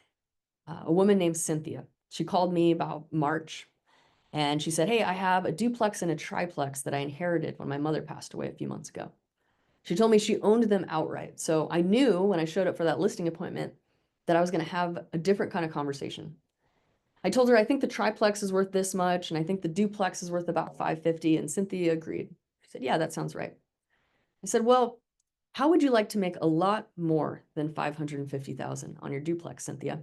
a woman named Cynthia. She called me about March and she said, hey, I have a duplex and a triplex that I inherited when my mother passed away a few months ago. She told me she owned them outright. So I knew when I showed up for that listing appointment that I was going to have a different kind of conversation. I told her, I think the triplex is worth this much, and I think the duplex is worth about $550, and Cynthia agreed. She said, yeah, that sounds right. I said, well, how would you like to make a lot more than $550,000 on your duplex, Cynthia?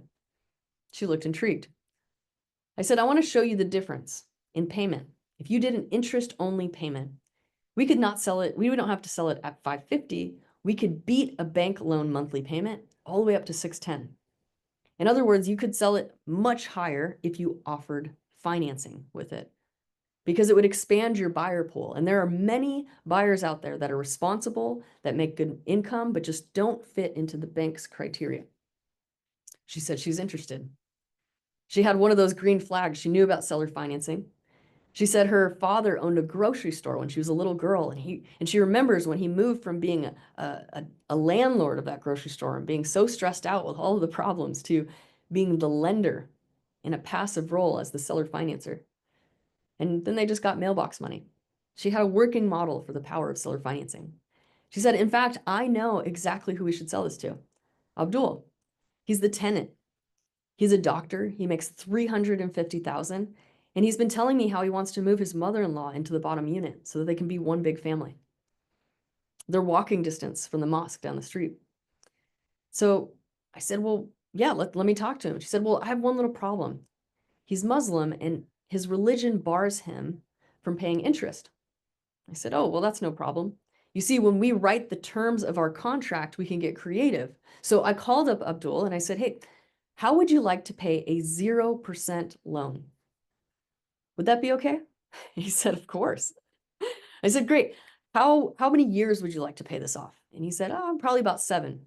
She looked intrigued. I said, I want to show you the difference in payment. If you did an interest-only payment, we could not sell it. We don't have to sell it at $550. We could beat a bank loan monthly payment all the way up to $610. In other words, you could sell it much higher if you offered financing with it, because it would expand your buyer pool. And there are many buyers out there that are responsible, that make good income, but just don't fit into the bank's criteria. She said she's interested. She had one of those green flags. She knew about seller financing. She said her father owned a grocery store when she was a little girl, and she remembers when he moved from being a landlord of that grocery store and being so stressed out with all of the problems to being the lender in a passive role as the seller financer. And then they just got mailbox money. She had a working model for the power of seller financing. She said, in fact, I know exactly who we should sell this to. Abdul. He's the tenant. He's a doctor. He makes $350,000. And he's been telling me how he wants to move his mother-in-law into the bottom unit so that they can be one big family. They're walking distance from the mosque down the street. So I said, well, yeah, let me talk to him. She said, well, I have one little problem. He's Muslim and his religion bars him from paying interest. I said, oh, well, that's no problem. You see, when we write the terms of our contract, we can get creative. So I called up Abdul and I said, hey, how would you like to pay a 0% loan? Would that be okay? He said, of course. I said, great. How many years would you like to pay this off? And he said, oh, probably about 7.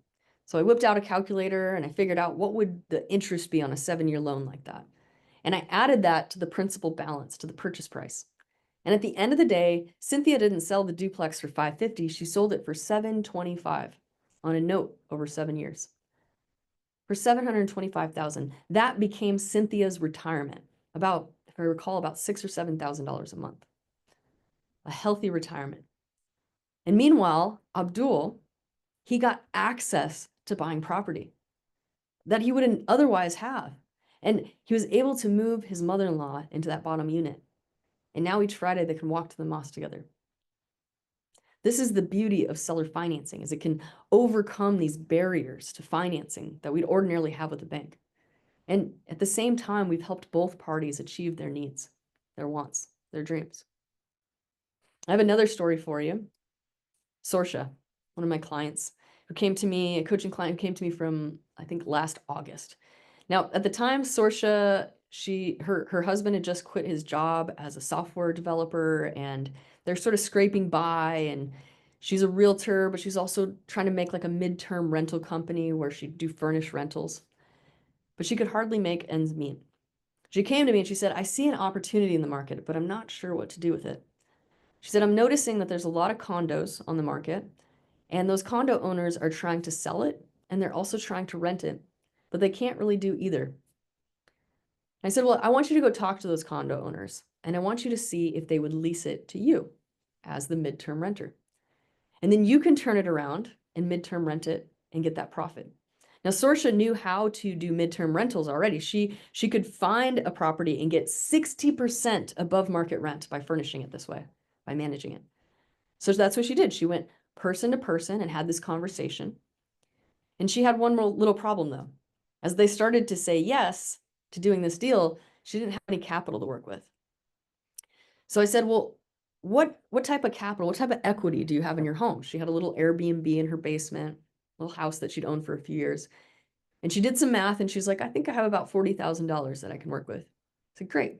So I whipped out a calculator and I figured out what would the interest be on a 7-year loan like that. And I added that to the principal balance, to the purchase price. And at the end of the day, Cynthia didn't sell the duplex for $550. She sold it for $725 on a note over 7 years. For $725,000. That became Cynthia's retirement. About, if I recall, about $6,000 or $7,000 a month. A healthy retirement. And meanwhile, Abdul, he got access to buying property that he wouldn't otherwise have. And he was able to move his mother-in-law into that bottom unit. And now each Friday they can walk to the mosque together. This is the beauty of seller financing, is it can overcome these barriers to financing that we'd ordinarily have with a bank. And at the same time, we've helped both parties achieve their needs, their wants, their dreams. I have another story for you. Sorsha, one of my clients who came to me, a coaching client who came to me from, I think, last August. Now, at the time, Sorsha, her husband had just quit his job as a software developer, and they're sort of scraping by, and she's a realtor, but she's also trying to make like a midterm rental company where she'd do furnished rentals. But she could hardly make ends meet. She came to me and she said, I see an opportunity in the market, but I'm not sure what to do with it. She said, I'm noticing that there's a lot of condos on the market, and those condo owners are trying to sell it, and they're also trying to rent it, but they can't really do either. I said, well, I want you to go talk to those condo owners, and I want you to see if they would lease it to you as the midterm renter. And then you can turn it around and midterm rent it and get that profit. Now, Sorsha knew how to do midterm rentals already. She could find a property and get 60% above market rent by furnishing it this way, by managing it. So that's what she did. She went person to person and had this conversation. And she had one little problem though. As they started to say yes to doing this deal, she didn't have any capital to work with. So I said, well, what type of capital, what type of equity do you have in your home? She had a little Airbnb in her basement, little house that she'd owned for a few years. And she did some math and she's like, I think I have about $40,000 that I can work with. I said, great.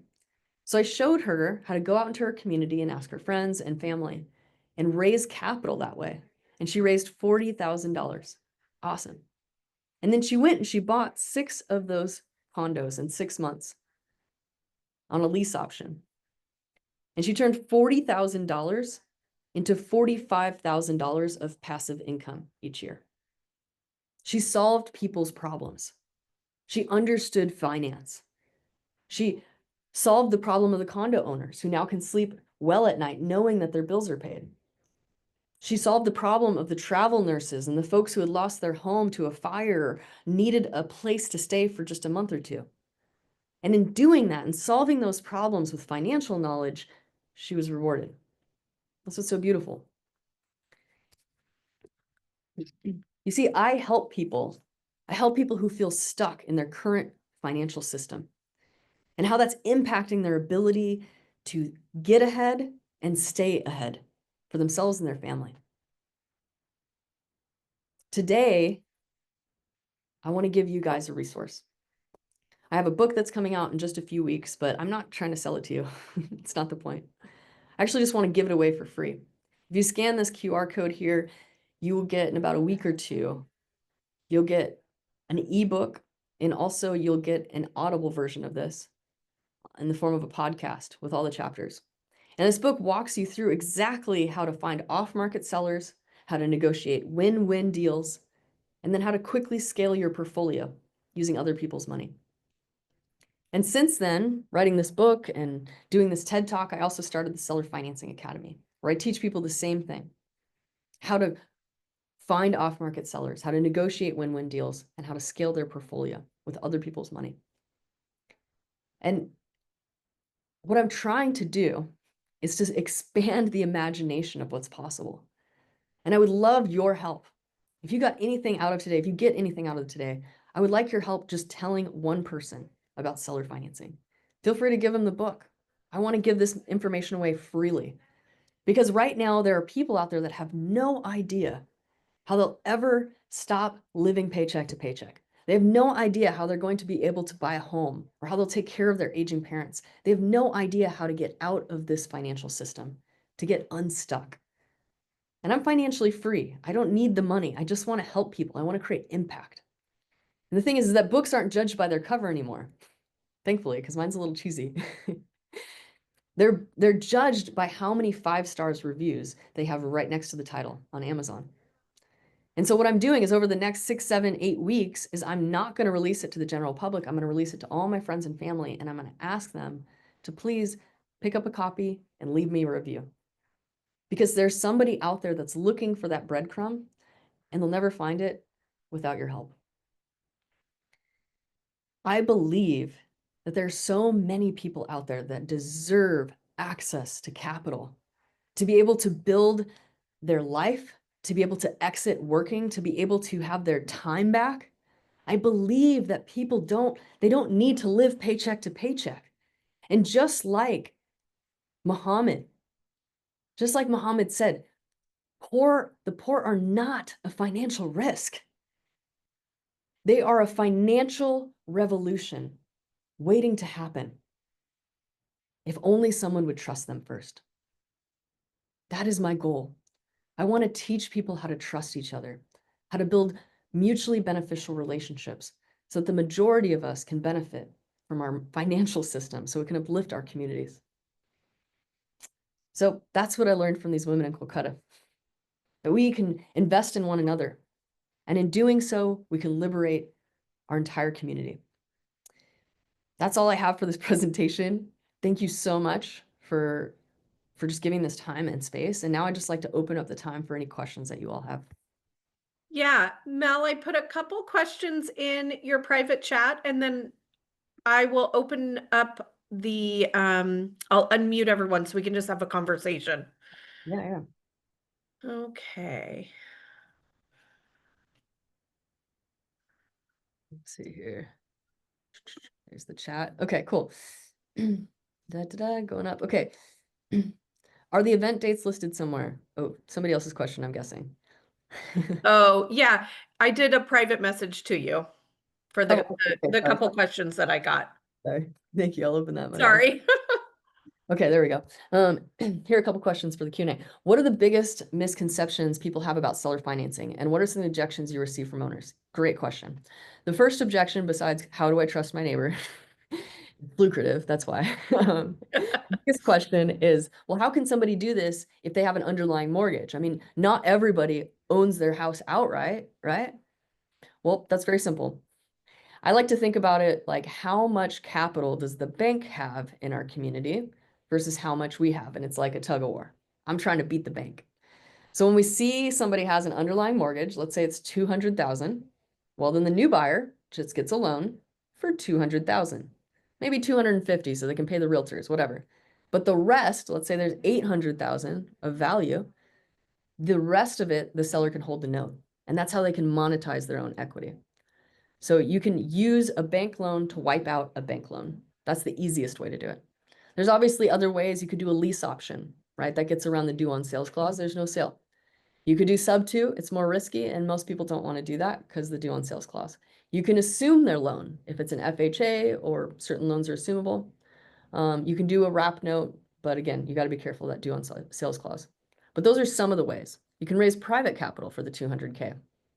So I showed her how to go out into her community and ask her friends and family and raise capital that way. And she raised $40,000. Awesome. And then she went and she bought 6 of those condos in 6 months on a lease option. And she turned $40,000 into $45,000 of passive income each year. She solved people's problems. She understood finance. She solved the problem of the condo owners who now can sleep well at night knowing that their bills are paid. She solved the problem of the travel nurses and the folks who had lost their home to a fire or needed a place to stay for just a month or two. And in doing that and solving those problems with financial knowledge, she was rewarded. That's what's so beautiful. You see, I help people. I help people who feel stuck in their current financial system and how that's impacting their ability to get ahead and stay ahead for themselves and their family. Today, I want to give you guys a resource. I have a book that's coming out in just a few weeks, but I'm not trying to sell it to you. It's not the point. I actually just want to give it away for free. If you scan this QR code here, you will get in about a week or two, you'll get an ebook, and also you'll get an audible version of this in the form of a podcast with all the chapters. And this book walks you through exactly how to find off-market sellers, how to negotiate win-win deals, and then how to quickly scale your portfolio using other people's money. And since then, writing this book and doing this TED Talk, I also started the Seller Financing Academy, where I teach people the same thing: how to find off-market sellers, how to negotiate win-win deals, and how to scale their portfolio with other people's money. And what I'm trying to do is to expand the imagination of what's possible. And I would love your help. If you got anything out of today, if you get anything out of today, I would like your help just telling one person about seller financing. Feel free to give them the book. I want to give this information away freely because right now there are people out there that have no idea how they'll ever stop living paycheck to paycheck. They have no idea how they're going to be able to buy a home or how they'll take care of their aging parents. They have no idea how to get out of this financial system, to get unstuck. And I'm financially free. I don't need the money. I just want to help people. I want to create impact. And the thing is that books aren't judged by their cover anymore, thankfully, because mine's a little cheesy. They're judged by how many 5 stars reviews they have right next to the title on Amazon. And so what I'm doing is over the next 6, 7, 8 weeks is I'm not going to release it to the general public. I'm going to release it to all my friends and family, and I'm going to ask them to please pick up a copy and leave me a review. because there's somebody out there that's looking for that breadcrumb, and they'll never find it without your help. I believe that there's so many people out there that deserve access to capital, to be able to build their life, to be able to exit working, to be able to have their time back. I believe that people don't need to live paycheck to paycheck. And Muhammad, just like Muhammad said, the poor are not a financial risk. They are a financial revolution waiting to happen. If only someone would trust them first. That is my goal. I want to teach people how to trust each other, how to build mutually beneficial relationships so that the majority of us can benefit from our financial system, so it can uplift our communities. So that's what I learned from these women in Kolkata, that we can invest in one another. And in doing so, we can liberate our entire community. That's all I have for this presentation. Thank you so much for just giving this time and space. And now I'd just like to open up the time for any questions that you all have. Yeah, Mel, I put a couple questions in your private chat, and then I will open up I'll unmute everyone so we can just have a conversation. Yeah. Okay. Let's see here. There's the chat. Okay, cool. Going up. Okay. Are the event dates listed somewhere? Oh, somebody else's question, I'm guessing. Oh, yeah, I did a private message to you for the Oh, okay, the sorry. couple questions that I got. Sorry. Thank you. I'll open that one up. Sorry. Okay, there we go. Here are a couple questions for the Q&A. What are the biggest misconceptions people have about seller financing, and what are some of the objections you receive from owners? Great question. The first objection, besides how do I trust my neighbor? It's lucrative, that's why. The biggest question is, well, how can somebody do this if they have an underlying mortgage? I mean, not everybody owns their house outright, right? Well, that's very simple. I like to think about it like, how much capital does the bank have in our community versus how much we have? And it's like a tug of war. I'm trying to beat the bank. So when we see somebody has an underlying mortgage, let's say it's 200,000, well, then the new buyer just gets a loan for 200,000, maybe 250, so they can pay the realtors, whatever. But the rest, let's say there's 800,000 of value, the rest of it, the seller can hold the note. And that's how they can monetize their own equity. So you can use a bank loan to wipe out a bank loan. That's the easiest way to do it. There's obviously other ways. You could do a lease option, right? That gets around the due on sales clause. There's no sale. You could do sub two. It's more risky, and most people don't want to do that because the due on sales clause. You can assume their loan if it's an FHA, or certain loans are assumable. You can do a wrap note, but again, you got to be careful of that due on sales clause. But those are some of the ways. You can raise private capital for the 200K.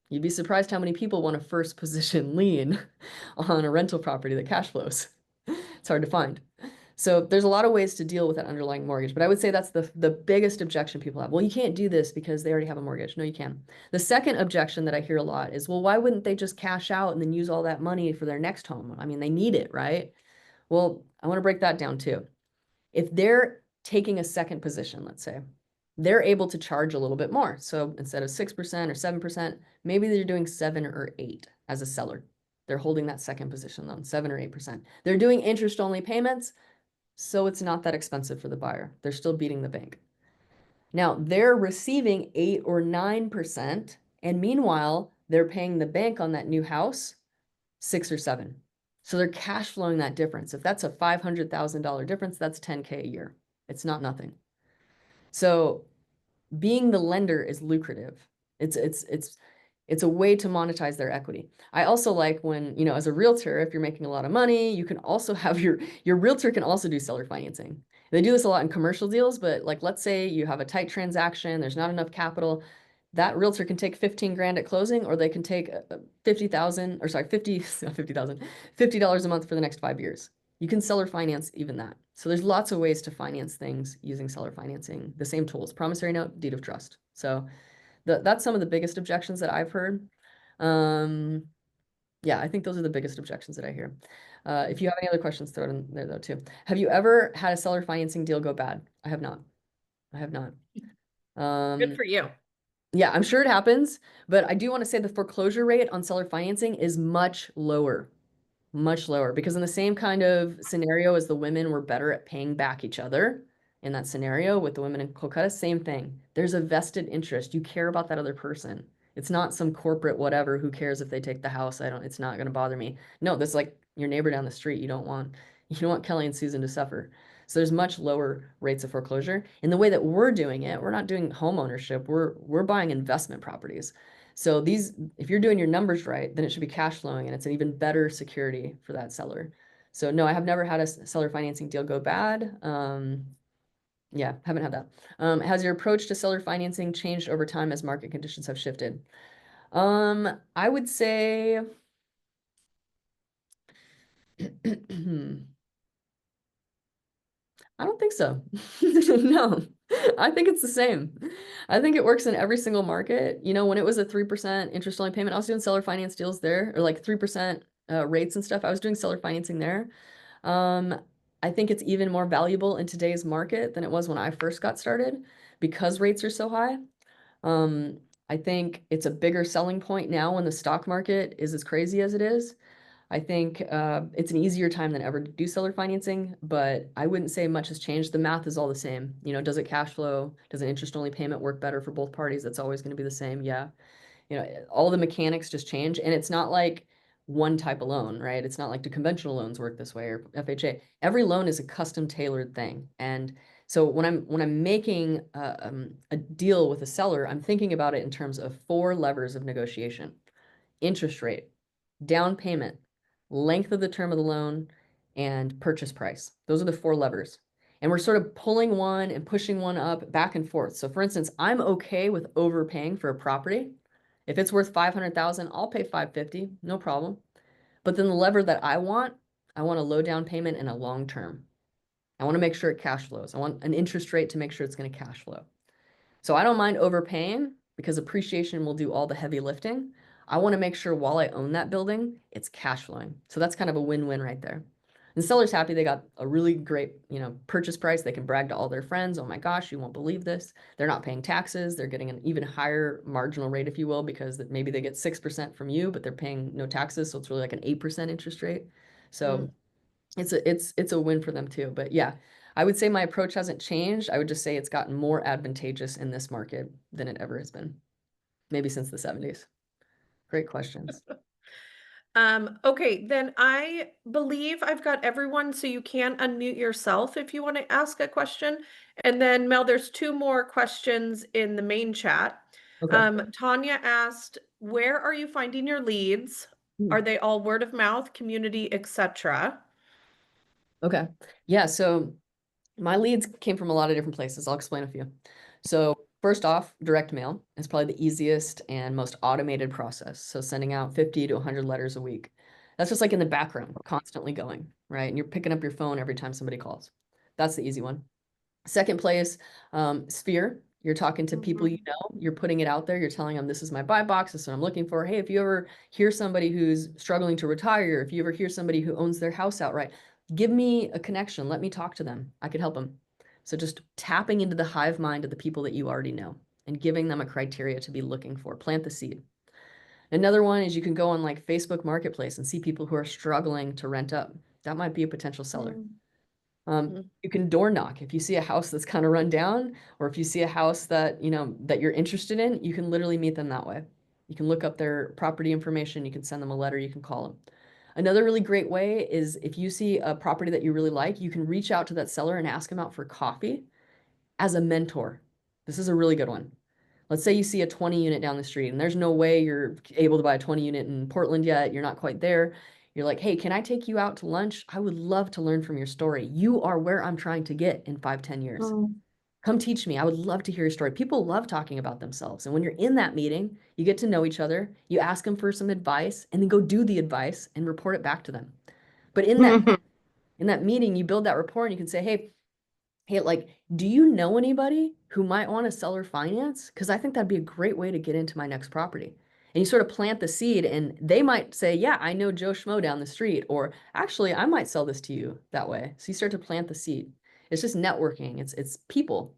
You'd be surprised how many people want a first position lien on a rental property that cash flows. It's hard to find. So there's a lot of ways to deal with that underlying mortgage, but I would say that's the biggest objection people have. Well, you can't do this because they already have a mortgage. No, you can. The second objection that I hear a lot is, well, why wouldn't they just cash out and then use all that money for their next home? I mean, they need it, right? Well, I want to break that down too. If they're taking a second position, let's say, they're able to charge a little bit more. So instead of 6% or 7%, maybe they're doing 7 or 8 as a seller. They're holding that second position loan, 7 or 8%. They're doing interest-only payments, so it's not that expensive for the buyer. They're still beating the bank. Now, they're receiving 8 or 9%, and meanwhile, they're paying the bank on that new house 6 or 7. So they're cash flowing that difference. If that's a $500,000 difference, that's 10K a year. It's not nothing. So being the lender is lucrative. It's a way to monetize their equity. I also like when, as a realtor, if you're making a lot of money, you can also have your realtor can also do seller financing. They do this a lot in commercial deals, but like, let's say you have a tight transaction, there's not enough capital. That realtor can take 15 grand at closing, or they can take 50,000, or sorry, 50, not 50,000, $50 a month for the next 5 years. You can seller finance even that. So there's lots of ways to finance things using seller financing, the same tools, promissory note, deed of trust. So that's some of the biggest objections that I've heard. Yeah, I think those are the biggest objections that I hear. If you have any other questions, throw it in there though too. Have you ever had a seller financing deal go bad? I have not. I have not. Good for you. Yeah, I'm sure it happens, but I do want to say the foreclosure rate on seller financing is much lower because in the same kind of scenario as the women were better at paying back each other in that scenario with the women in Kolkata, same thing. There's a vested interest. You care about that other person. It's not some corporate whatever, who cares if they take the house? It's not going to bother me. No, that's like your neighbor down the street. You don't want Kelly and Susan to suffer. So there's much lower rates of foreclosure. In the way that we're doing it, we're not doing home ownership. We're buying investment properties. So if you're doing your numbers right, then it should be cash flowing and it's an even better security for that seller. So no, I have never had a seller financing deal go bad. Yeah, haven't had that. Has your approach to seller financing changed over time as market conditions have shifted? I would say I don't think so. No, I think it's the same. I think it works in every single market. When it was a 3% interest only payment, I was doing seller finance deals there, or like 3% rates and stuff. I was doing seller financing there. I think it's even more valuable in today's market than it was when I first got started because rates are so high. I think it's a bigger selling point now when the stock market is as crazy as it is. I think it's an easier time than ever to do seller financing, but I wouldn't say much has changed. The math is all the same. Does it cash flow? Does an interest-only payment work better for both parties? That's always going to be the same. Yeah. All the mechanics just change, and it's not like one type of loan, right? It's not like do conventional loans work this way or FHA. Every loan is a custom tailored thing. And so when I'm making a deal with a seller, I'm thinking about it in terms of 4 levers of negotiation: interest rate, down payment, length of the term of the loan, and purchase price. Those are the 4 levers. And we're sort of pulling one and pushing one up back and forth. So for instance, I'm okay with overpaying for a property. If it's worth 500,000, I'll pay 550, no problem. But then the lever that I want a low down payment and a long term. I want to make sure it cash flows. I want an interest rate to make sure it's going to cash flow. So I don't mind overpaying because appreciation will do all the heavy lifting. I want to make sure while I own that building, it's cash flowing. So that's kind of a win-win right there. And the seller's happy they got a really great, purchase price. They can brag to all their friends. Oh my gosh, you won't believe this. They're not paying taxes. They're getting an even higher marginal rate, if you will, because maybe they get 6% from you, but they're paying no taxes. So it's really like an 8% interest rate. So it's a win for them too. But yeah, I would say my approach hasn't changed. I would just say it's gotten more advantageous in this market than it ever has been, maybe since the 70s. Great questions. Okay, then I believe I've got everyone, so you can unmute yourself if you want to ask a question. And then Mel, there's 2 more questions in the main chat. Okay. Tanya asked, where are you finding your leads? Hmm. Are they all word of mouth, community, etc.? Okay. Yeah. So my leads came from a lot of different places. I'll explain a few. So first off, direct mail is probably the easiest and most automated process. So sending out 50 to 100 letters a week. That's just like in the background, constantly going, right? And you're picking up your phone every time somebody calls. That's the easy one. Second place, Sphere. You're talking to people you know, you're putting it out there, you're telling them this is my buy box, this is what I'm looking for. Hey, if you ever hear somebody who's struggling to retire, if you ever hear somebody who owns their house outright, give me a connection, let me talk to them. I could help them. So just tapping into the hive mind of the people that you already know and giving them a criteria to be looking for. Plant the seed. Another one is you can go on like Facebook Marketplace and see people who are struggling to rent up. That might be a potential seller. You can door knock. If you see a house that's kind of run down, or if you see a house that, that you're interested in, you can literally meet them that way. You can look up their property information, you can send them a letter, you can call them. Another really great way is if you see a property that you really like, you can reach out to that seller and ask them out for coffee as a mentor. This is a really good one. Let's say you see a 20 unit down the street and there's no way you're able to buy a 20 unit in Portland yet. You're not quite there. You're like, hey, can I take you out to lunch? I would love to learn from your story. You are where I'm trying to get in 5-10 years. Come teach me. I would love to hear your story. People love talking about themselves. And when you're in that meeting, you get to know each other. You ask them for some advice and then go do the advice and report it back to them. But in that meeting, you build that rapport and you can say, hey, like, do you know anybody who might want to seller finance? Because I think that'd be a great way to get into my next property. And you sort of plant the seed and they might say, yeah, I know Joe Schmo down the street, or actually I might sell this to you that way. So you start to plant the seed. It's just networking. It's people.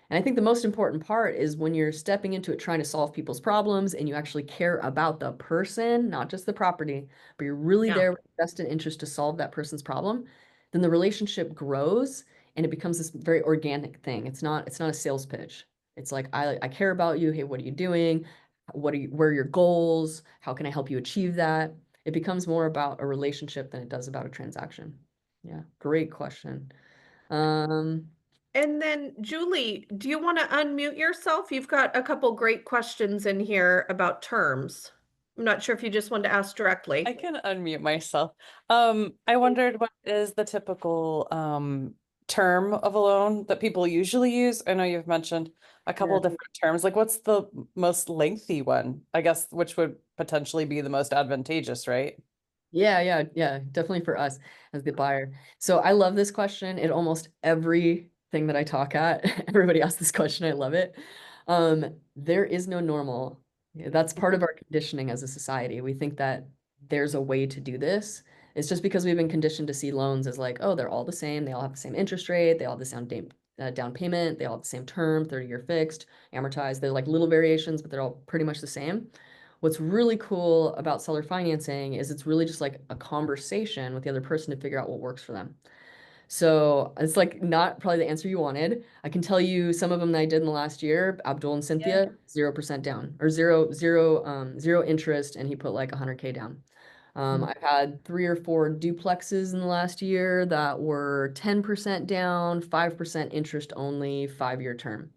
And I think the most important part is when you're stepping into it trying to solve people's problems and you actually care about the person, not just the property, but you're really Yeah. there with vested interest to solve that person's problem, then the relationship grows and it becomes this very organic thing. It's not a sales pitch. It's like I care about you. Hey, what are you doing? Where are your goals? How can I help you achieve that? It becomes more about a relationship than it does about a transaction. Yeah, great question. Um, And then Julie, do you want to unmute yourself? You've got a couple great questions in here about terms. I'm not sure if you just wanted to ask I directly. can unmute myself. I wondered what is the typical term of a loan that people usually use? I know you've mentioned a couple Yeah. different terms. Like what's the most lengthy one? I guess which would potentially be the most advantageous, right? Yeah, definitely for us as the buyer. So I love this question. It almost everything that I talk at, everybody asks this question. I love it. There is no normal. That's part of our conditioning as a society. We think that there's a way to do this. It's just because we've been conditioned to see loans as like, oh, they're all the same. They all have the same interest rate. They all have the same down payment. They all have the same term, 30-year fixed, amortized. They're like little variations, but they're all pretty much the same. What's really cool about seller financing is it's really just like a conversation with the other person to figure out what works for them. So it's like not probably the answer you wanted. I can tell you some of them that I did in the last year. Abdul and Cynthia, 0% down or zero interest, and he put like 100K down. I've had 3 or 4 duplexes in the last year that were 10% down, 5% interest only, 5-year term.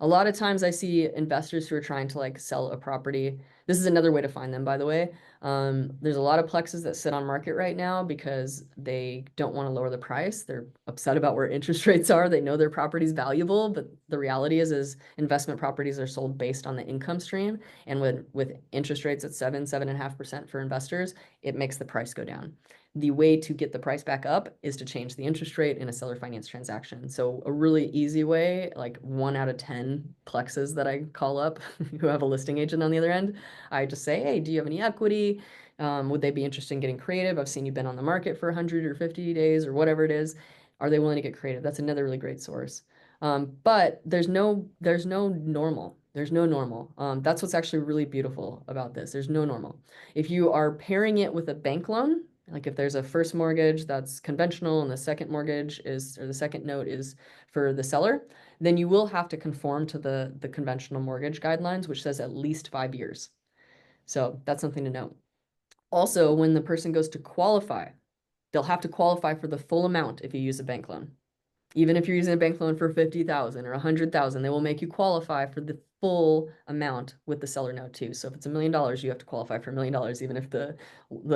A lot of times I see investors who are trying to like sell a property. This is another way to find them, by the way. There's a lot of plexes that sit on market right now because they don't want to lower the price. They're upset about where interest rates are. They know their property's valuable, but the reality is investment properties are sold based on the income stream. And with interest rates at 7.5% for investors, it makes the price go down. The way to get the price back up is to change the interest rate in a seller finance transaction. So a really easy way, like 1 out of 10 plexes that I call up who have a listing agent on the other end, I just say, hey, do you have any equity? Would they be interested in getting creative? I've seen you've been on the market for 100 or 50 days or whatever it is. Are they willing to get creative? That's another really great source. But there's no normal. There's no normal. That's what's actually really beautiful about this. There's no normal. If you are pairing it with a bank loan, like if there's a first mortgage that's conventional and the second mortgage is, or the second note is for the seller, then you will have to conform to the conventional mortgage guidelines, which says at least 5 years. So that's something to note. Also, when the person goes to qualify, they'll have to qualify for the full amount if you use a bank loan. Even if you're using a bank loan for 50,000 or 100,000, they will make you qualify for the full amount with the seller note too. So if it's $1 million, you have to qualify for $1 million, even if the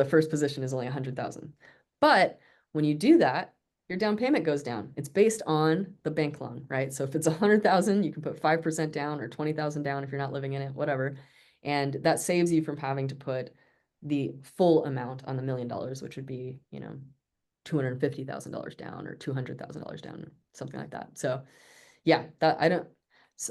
first position is only 100,000. But when you do that, your down payment goes down. It's based on the bank loan, right? So if it's 100,000, you can put 5% down or 20,000 down if you're not living in it, whatever. And that saves you from having to put the full amount on the $1 million, which would be, $250,000 down or $200,000 down, something like that. So yeah,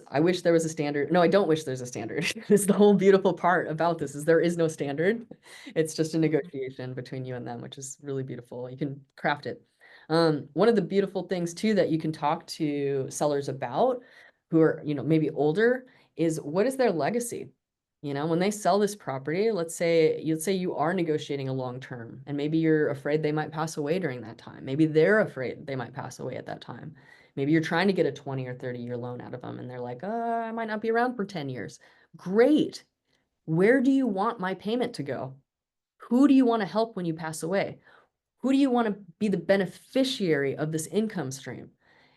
I wish there was a standard. No, I don't wish there's a standard. It's the whole beautiful part about this is there is no standard. It's just a negotiation between you and them, which is really beautiful. You can craft it. One of the beautiful things too that you can talk to sellers about who are, maybe older is what is their legacy? When they sell this property, let's say you are negotiating a long term and maybe you're afraid they might pass away during that time. Maybe they're afraid they might pass away at that time. Maybe you're trying to get a 20 or 30-year loan out of them and they're like, I might not be around for 10 years. Great. Where do you want my payment to go? Who do you want to help when you pass away? Who do you want to be the beneficiary of this income stream?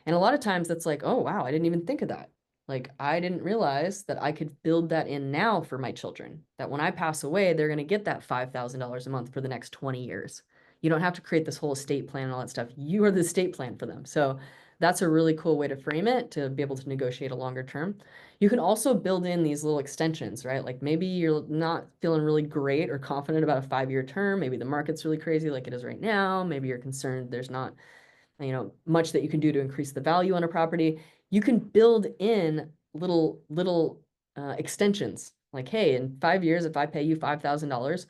And a lot of times that's like, oh, wow, I didn't even think of that. Like, I didn't realize that I could build that in now for my children, that when I pass away, they're going to get that $5,000 a month for the next 20 years. You don't have to create this whole estate plan and all that stuff. You are the estate plan for them. So that's a really cool way to frame it, to be able to negotiate a longer term. You can also build in these little extensions, right? Like maybe you're not feeling really great or confident about a 5-year term. Maybe the market's really crazy like it is right now. Maybe you're concerned there's not, much that you can do to increase the value on a property. You can build in little extensions. Like, hey, in 5 years, if I pay you $5,000,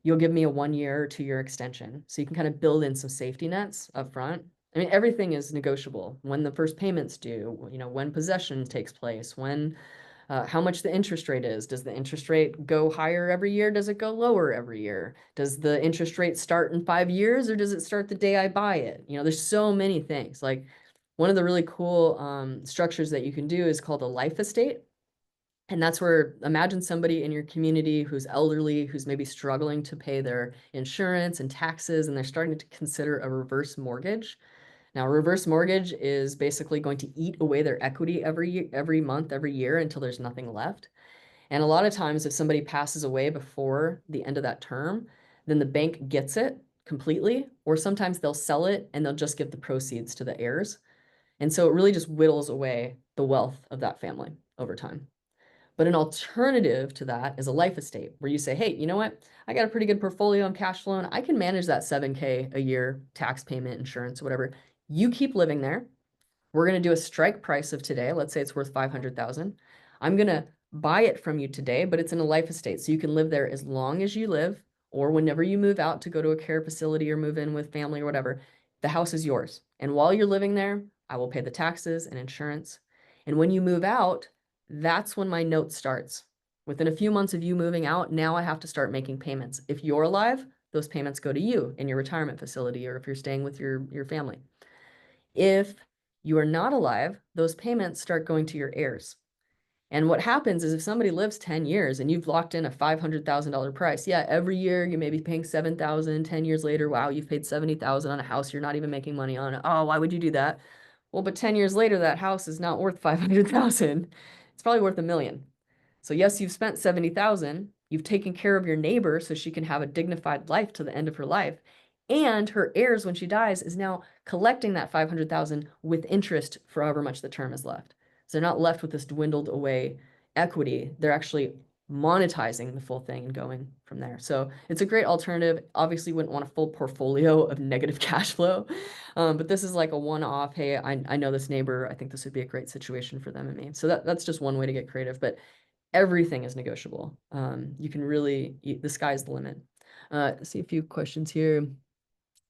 you'll give me a 1-year or 2-year extension. So you can kind of build in some safety nets up front. I mean, everything is negotiable. When the first payment's due, you know, when possession takes place, when how much the interest rate is. Does the interest rate go higher every year? Does it go lower every year? Does the interest rate start in 5 years or does it start the day I buy it? You know, there's so many things. Like one of the really cool structures that you can do is called a life estate. And that's where, imagine somebody in your community who's elderly, who's maybe struggling to pay their insurance and taxes, and they're starting to consider a reverse mortgage. Now, a reverse mortgage is basically going to eat away their equity every month, every year until there's nothing left. And a lot of times, if somebody passes away before the end of that term, then the bank gets it completely, or sometimes they'll sell it and they'll just give the proceeds to the heirs. And so it really just whittles away the wealth of that family over time. But an alternative to that is a life estate where you say, hey, you know what? I got a pretty good portfolio on cash flow and I can manage that 7K a year tax payment, insurance, whatever. You keep living there. We're going to do a strike price of today. Let's say it's worth 500,000. I'm going to buy it from you today, but it's in a life estate. So you can live there as long as you live, or whenever you move out to go to a care facility or move in with family or whatever, the house is yours. And while you're living there, I will pay the taxes and insurance. And when you move out, that's when my note starts. Within a few months of you moving out, now I have to start making payments. If you're alive, those payments go to you in your retirement facility, or if you're staying with your family. If you are not alive, those payments start going to your heirs. And what happens is if somebody lives 10 years and you've locked in a $500,000 price, yeah, every year you may be paying 7,000, 10 years later, wow, you've paid 70,000 on a house you're not even making money on. Oh, why would you do that? Well, but 10 years later, that house is not worth 500,000. It's probably worth $1 million. So yes, you've spent 70,000, you've taken care of your neighbor so she can have a dignified life to the end of her life. And her heirs, when she dies, is now collecting that 500,000 with interest for however much the term is left. So they're not left with this dwindled away equity. They're actually monetizing the full thing and going from there. So it's a great alternative. Obviously, wouldn't want a full portfolio of negative cash flow, but this is like a one-off. Hey, I know this neighbor. I think this would be a great situation for them and me. So that's just one way to get creative. But everything is negotiable. You can really, the sky's the limit. See a few questions here.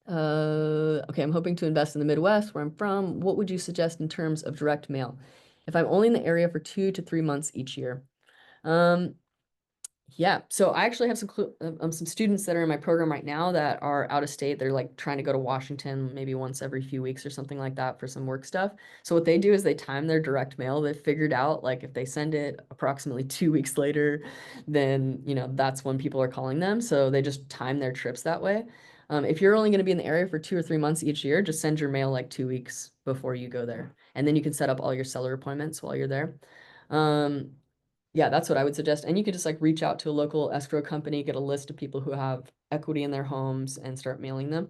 Okay, I'm hoping to invest in the Midwest where I'm from. What would you suggest in terms of direct mail? If I'm only in the area for 2 to 3 months each year. Yeah, so I actually have some students that are in my program right now that are out of state. They're like trying to go to Washington maybe once every few weeks or something like that for some work stuff. So what they do is they time their direct mail. They've figured out like if they send it approximately 2 weeks later, then you know that's when people are calling them. So they just time their trips that way. If you're only going to be in the area for 2 or 3 months each year, just send your mail like 2 weeks before you go there, and then you can set up all your seller appointments while you're there. Yeah, that's what I would suggest. And you could just like reach out to a local escrow company, get a list of people who have equity in their homes and start mailing them.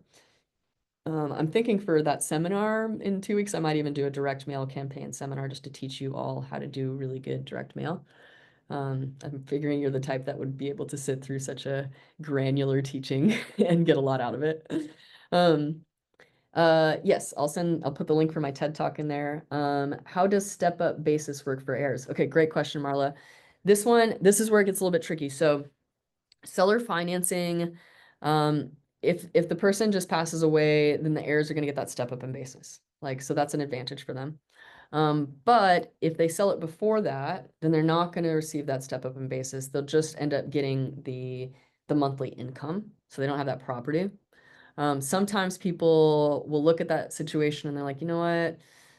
I'm thinking for that seminar in 2 weeks, I might even do a direct mail campaign seminar just to teach you all how to do really good direct mail. I'm figuring you're the type that would be able to sit through such a granular teaching and get a lot out of it. Yes, I'll put the link for my TED Talk in there. How does step-up basis work for heirs? Okay, great question, Marla. This is where it gets a little bit tricky. So seller financing, if the person just passes away, then the heirs are going to get that step-up in basis. Like, so that's an advantage for them. But if they sell it before that, then they're not going to receive that step-up in basis. They'll just end up getting the monthly income, so they don't have that property. Sometimes people will look at that situation and they're like, you know what?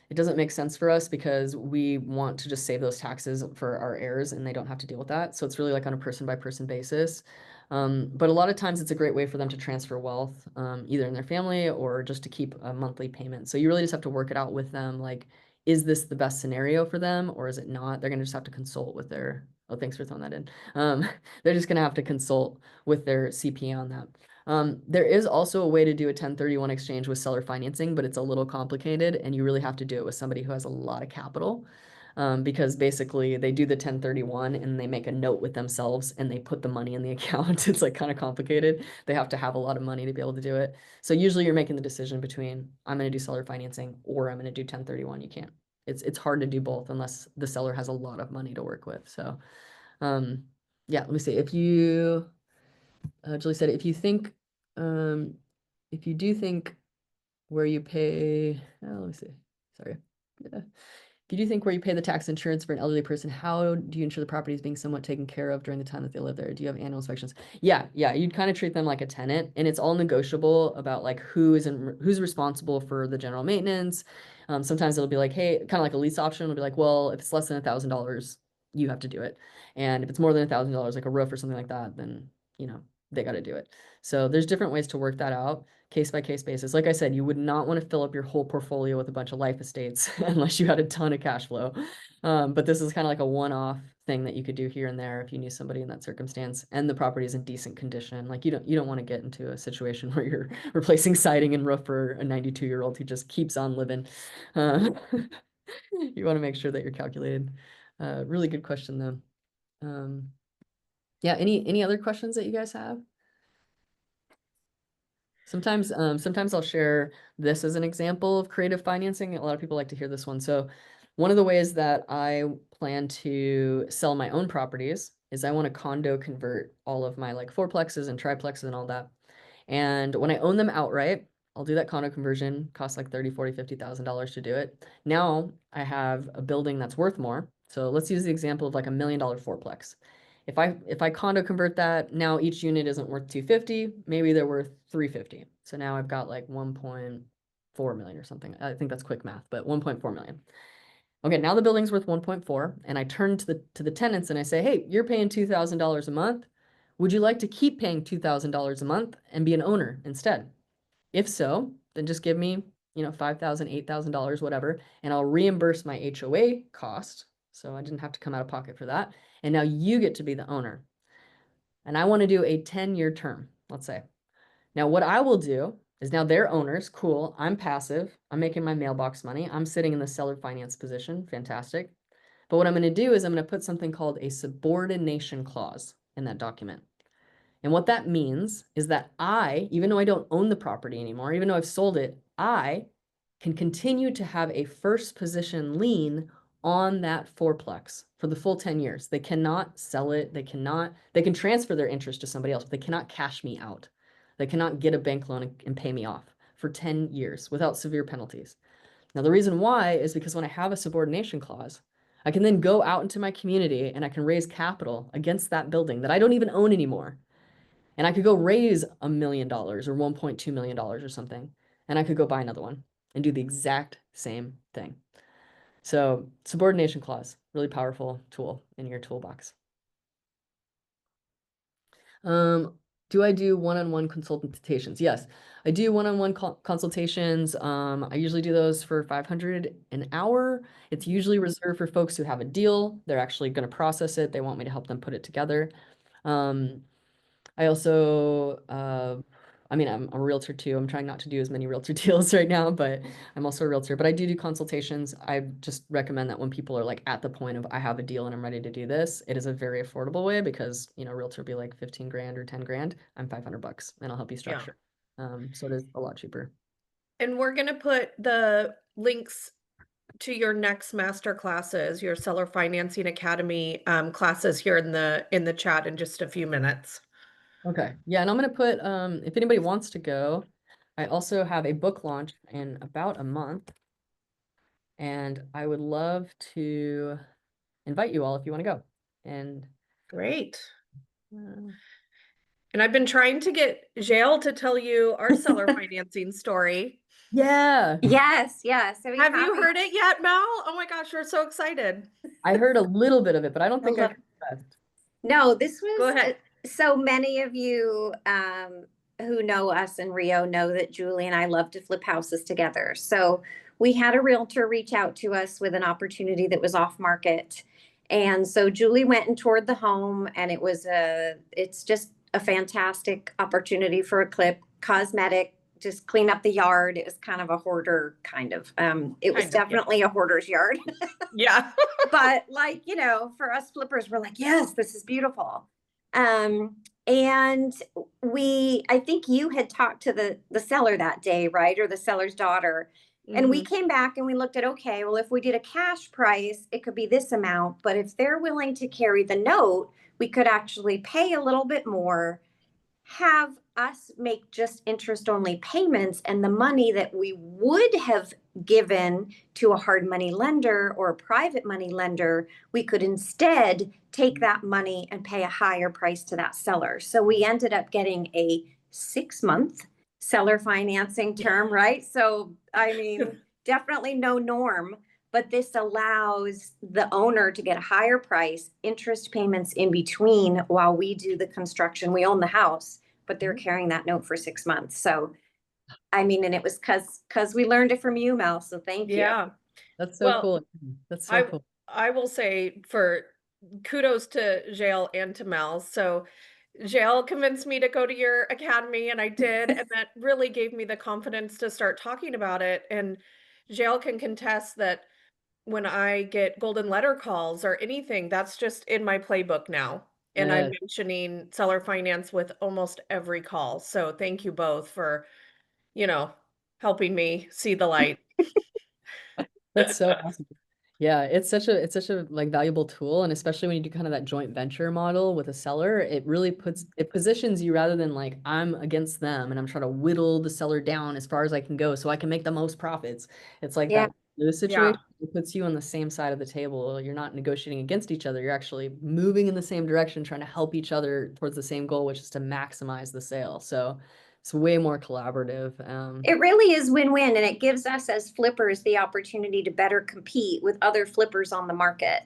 It doesn't make sense for us because we want to just save those taxes for our heirs and they don't have to deal with that. So it's really like on a person by person basis. But a lot of times it's a great way for them to transfer wealth, either in their family or just to keep a monthly payment. So you really just have to work it out with them. Like, is this the best scenario for them or is it not? They're going to just have to consult with their, oh, thanks for throwing that in. They're just going to have to consult with their CPA on that. There is also a way to do a 1031 exchange with seller financing, but it's a little complicated and you really have to do it with somebody who has a lot of capital. Because basically they do the 1031 and they make a note with themselves and they put the money in the account. It's like kind of complicated. They have to have a lot of money to be able to do it. So usually you're making the decision between I'm going to do seller financing or I'm going to do 1031. You can't. It's hard to do both unless the seller has a lot of money to work with. So yeah, let me see. If you Julie said, if you do think where you pay, let me see, sorry. Yeah. If you do think where you pay the tax insurance for an elderly person, how do you ensure the property is being somewhat taken care of during the time that they live there? Do you have annual inspections? Yeah, you'd kind of treat them like a tenant, and it's all negotiable about like who's responsible for the general maintenance. Sometimes it'll be like, hey, kind of like a lease option. It'll be like, well, if it's less than $1,000, you have to do it, and if it's more than $1,000, like a roof or something like that, then they got to do it. So there's different ways to work that out, case by case basis. Like I said, you would not want to fill up your whole portfolio with a bunch of life estates unless you had a ton of cash flow. But this is kind of like a one-off thing that you could do here and there if you knew somebody in that circumstance and the property is in decent condition. Like you don't want to get into a situation where you're replacing siding and roof for a 92-year-old who just keeps on living. You want to make sure that you're calculated. Really good question though. Yeah, any other questions that you guys have? Sometimes I'll share this as an example of creative financing. A lot of people like to hear this one. So one of the ways that I plan to sell my own properties is I want to condo convert all of my like fourplexes and triplexes and all that. And when I own them outright, I'll do that condo conversion, costs like $30,000, $40,000, $50,000 to do it. Now I have a building that's worth more. So let's use the example of like $1 million fourplex. If I condo convert that, now each unit isn't worth 250, maybe they're worth 350. So now I've got like 1.4 million or something. I think that's quick math, but 1.4 million. Okay, now the building's worth 1.4, and I turn to the tenants and I say, hey, you're paying $2,000 a month. Would you like to keep paying $2,000 a month and be an owner instead? If so, then just give me, $5,000, $8,000, whatever, and I'll reimburse my HOA cost. So I didn't have to come out of pocket for that. And now you get to be the owner. And I want to do a 10-year term, let's say. Now what I will do is now they're owners, cool. I'm passive. I'm making my mailbox money. I'm sitting in the seller finance position, fantastic. But what I'm going to do is I'm going to put something called a subordination clause in that document. And what that means is that I, even though I don't own the property anymore, even though I've sold it, I can continue to have a first position lien on that fourplex for the full 10 years. They cannot sell it. They can transfer their interest to somebody else, but they cannot cash me out. They cannot get a bank loan and pay me off for 10 years without severe penalties. Now, the reason why is because when I have a subordination clause, I can then go out into my community and I can raise capital against that building that I don't even own anymore. And I could go raise $1 million or $1.2 million or something, and I could go buy another one and do the exact same thing. So subordination clause, really powerful tool in your toolbox. Do I do one-on-one consultations? Yes, I do one-on-one consultations. I usually do those for $500 an hour. It's usually reserved for folks who have a deal. They're actually going to process it. They want me to help them put it together. I also, I'm a realtor too. I'm trying not to do as many realtor deals right now, but I'm also a realtor. But I do consultations. I just recommend that when people are like at the point of I have a deal and I'm ready to do this, it is a very affordable way because realtor be like 15 grand or 10 grand. I'm $500 and I'll help you structure. So it is a lot cheaper. And we're gonna put the links to your next master classes, your Seller Financing Academy classes here in the chat in just a few minutes. Okay. Yeah, and I'm gonna put if anybody wants to go, I also have a book launch in about a month. And I would love to invite you all if you want to go. And Great. And I've been trying to get Jael to tell you our seller financing story. yeah, Yes. So Have you heard it yet, Mel? Oh my gosh, we're so excited. I heard a little bit of it, but I don't think I heard the rest. No, this was Go ahead. so many of you who know us in Rio know that Julie and I love to flip houses together. So we had a realtor reach out to us with an opportunity that was off market. And so Julie went and toured the home, and it's just a fantastic opportunity for a clip, cosmetic, just clean up the yard. It was kind of a hoarder it was definitely a hoarder's yard. Yeah. But for us flippers, we're like, yes, this is beautiful. And I think you had talked to the seller that day, right? Or the seller's daughter. And we came back and we looked at, okay, well, if we did a cash price, it could be this amount. But if they're willing to carry the note, we could actually pay a little bit more, have us make just interest only payments, and the money that we would have given to a hard money lender or a private money lender, we could instead take that money and pay a higher price to that seller. So we ended up getting a 6-month seller financing term, right? So, I mean, definitely no norm, but this allows the owner to get a higher price, interest payments in between while we do the construction. We own the house, but they're carrying that note for 6 months. So, I mean, and it was because we learned it from you, Mel. So thank you. Yeah. That's so Well, cool. That's so cool. I will say for kudos to Jael and to Mel. So Jael convinced me to go to your academy, and I did, and that really gave me the confidence to start talking about it. And Jael can contest that when I get golden letter calls or anything, that's just in my playbook now. And I'm Yeah, mentioning seller finance with almost every call. So thank you both for, you know, helping me see the light. that's so awesome. Yeah, it's such a like valuable tool, and especially when you do kind of that joint venture model with a seller, it really it positions you rather than like I'm against them and I'm trying to whittle the seller down as far as I can go so I can make the most profits. It's like Yeah. that lose Yeah. situation. It puts you on the same side of the table. You're not negotiating against each other. You're actually moving in the same direction, trying to help each other towards the same goal, which is to maximize the sale. So it's way more collaborative. It really is win-win, and it gives us as flippers the opportunity to better compete with other flippers on the market,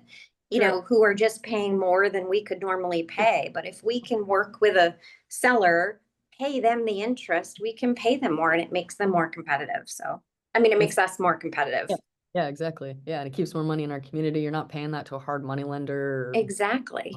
you True. know, who are just paying more than we could normally pay. But if we can work with a seller, pay them the interest, we can pay them more, and it makes them more competitive. So, I mean, it makes us more competitive. Yeah. Yeah, exactly. Yeah, and it keeps more money in our community. You're not paying that to a hard money lender. Exactly.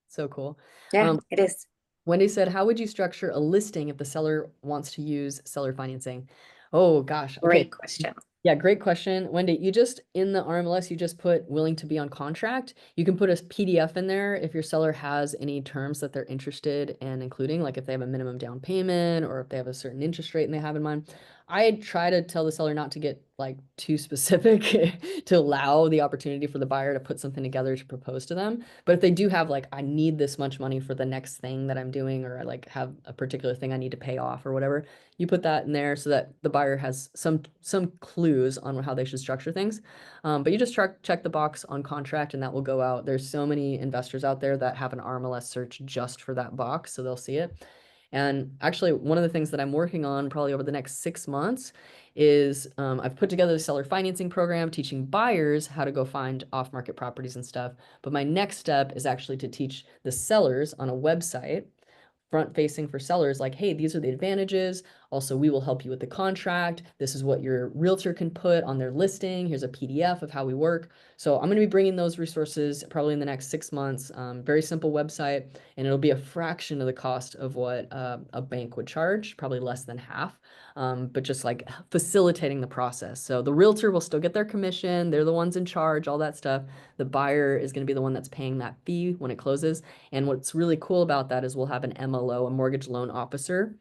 So cool. Yeah, it is. Wendy said, how would you structure a listing if the seller wants to use seller financing? Oh gosh. Okay. Great question. Yeah, great question. Wendy, you just in the RMLS, you just put willing to be on contract. You can put a PDF in there if your seller has any terms that they're interested in including, like if they have a minimum down payment or if they have a certain interest rate and they have in mind. I try to tell the seller not to get like too specific to allow the opportunity for the buyer to put something together to propose to them. But if they do have like, I need this much money for the next thing that I'm doing, or I like have a particular thing I need to pay off or whatever, you put that in there so that the buyer has some clues on how they should structure things. But you just check the box on contract and that will go out. There's so many investors out there that have an RMLS search just for that box, so they'll see it. And actually, one of the things that I'm working on probably over the next 6 months is I've put together a seller financing program teaching buyers how to go find off-market properties and stuff. But my next step is actually to teach the sellers on a website front facing for sellers like, hey, these are the advantages. Also, we will help you with the contract. This is what your realtor can put on their listing. Here's a PDF of how we work. So I'm going to be bringing those resources probably in the next 6 months. Very simple website, and it'll be a fraction of the cost of what a bank would charge, probably less than half. But just like facilitating the process. So the realtor will still get their commission. They're the ones in charge, all that stuff. The buyer is going to be the one that's paying that fee when it closes. And what's really cool about that is we'll have an MLO, a mortgage loan officer,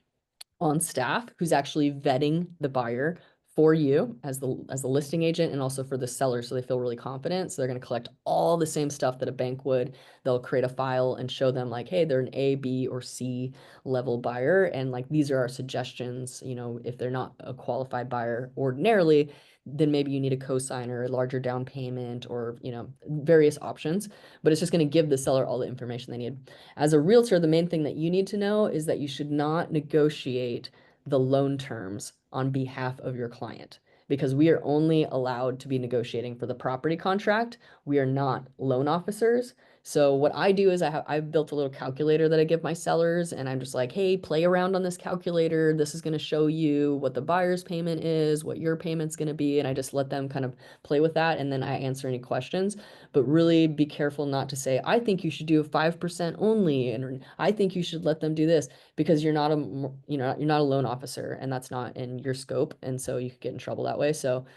on staff who's actually vetting the buyer for you as the listing agent and also for the seller, so they feel really confident. So they're going to collect all the same stuff that a bank would. They'll create a file and show them like, hey, they're an A, B, or C level buyer, and like these are our suggestions. You know, if they're not a qualified buyer ordinarily, then maybe you need a cosigner, a larger down payment, or you know, various options. But it's just going to give the seller all the information they need. As a realtor, the main thing that you need to know is that you should not negotiate the loan terms on behalf of your client because we are only allowed to be negotiating for the property contract. We are not loan officers. So what I do is I've built a little calculator that I give my sellers, and I'm just like, hey, play around on this calculator. This is going to show you what the buyer's payment is, what your payment's going to be, and I just let them kind of play with that, and then I answer any questions. But really be careful not to say, I think you should do 5% only, and I think you should let them do this, because you're not you're not a loan officer, and that's not in your scope, and so you could get in trouble that way. So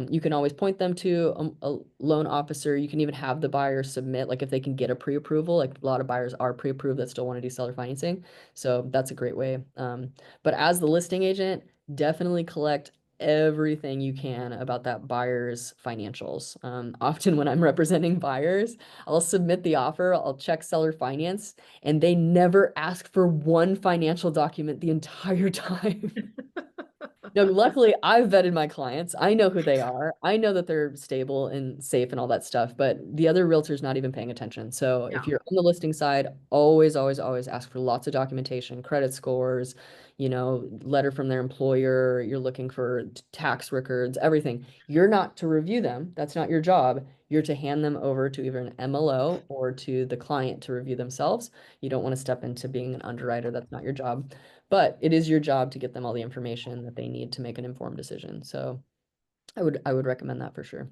you can always point them to a loan officer. You can even have the buyer submit, like if they can get a pre-approval, like a lot of buyers are pre-approved that still want to do seller financing. So that's a great way. But as the listing agent, definitely collect everything you can about that buyer's financials. Often when I'm representing buyers, I'll submit the offer, I'll check seller finance, and they never ask for one financial document the entire time. No, luckily I've vetted my clients. I know who they are. I know that they're stable and safe and all that stuff, but the other realtor's not even paying attention. So if Yeah. you're on the listing side, always, always, always ask for lots of documentation, credit scores, letter from their employer. You're looking for tax records, everything. You're not to review them. That's not your job. You're to hand them over to either an MLO or to the client to review themselves. You don't want to step into being an underwriter. That's not your job. But it is your job to get them all the information that they need to make an informed decision. So I would recommend that for sure.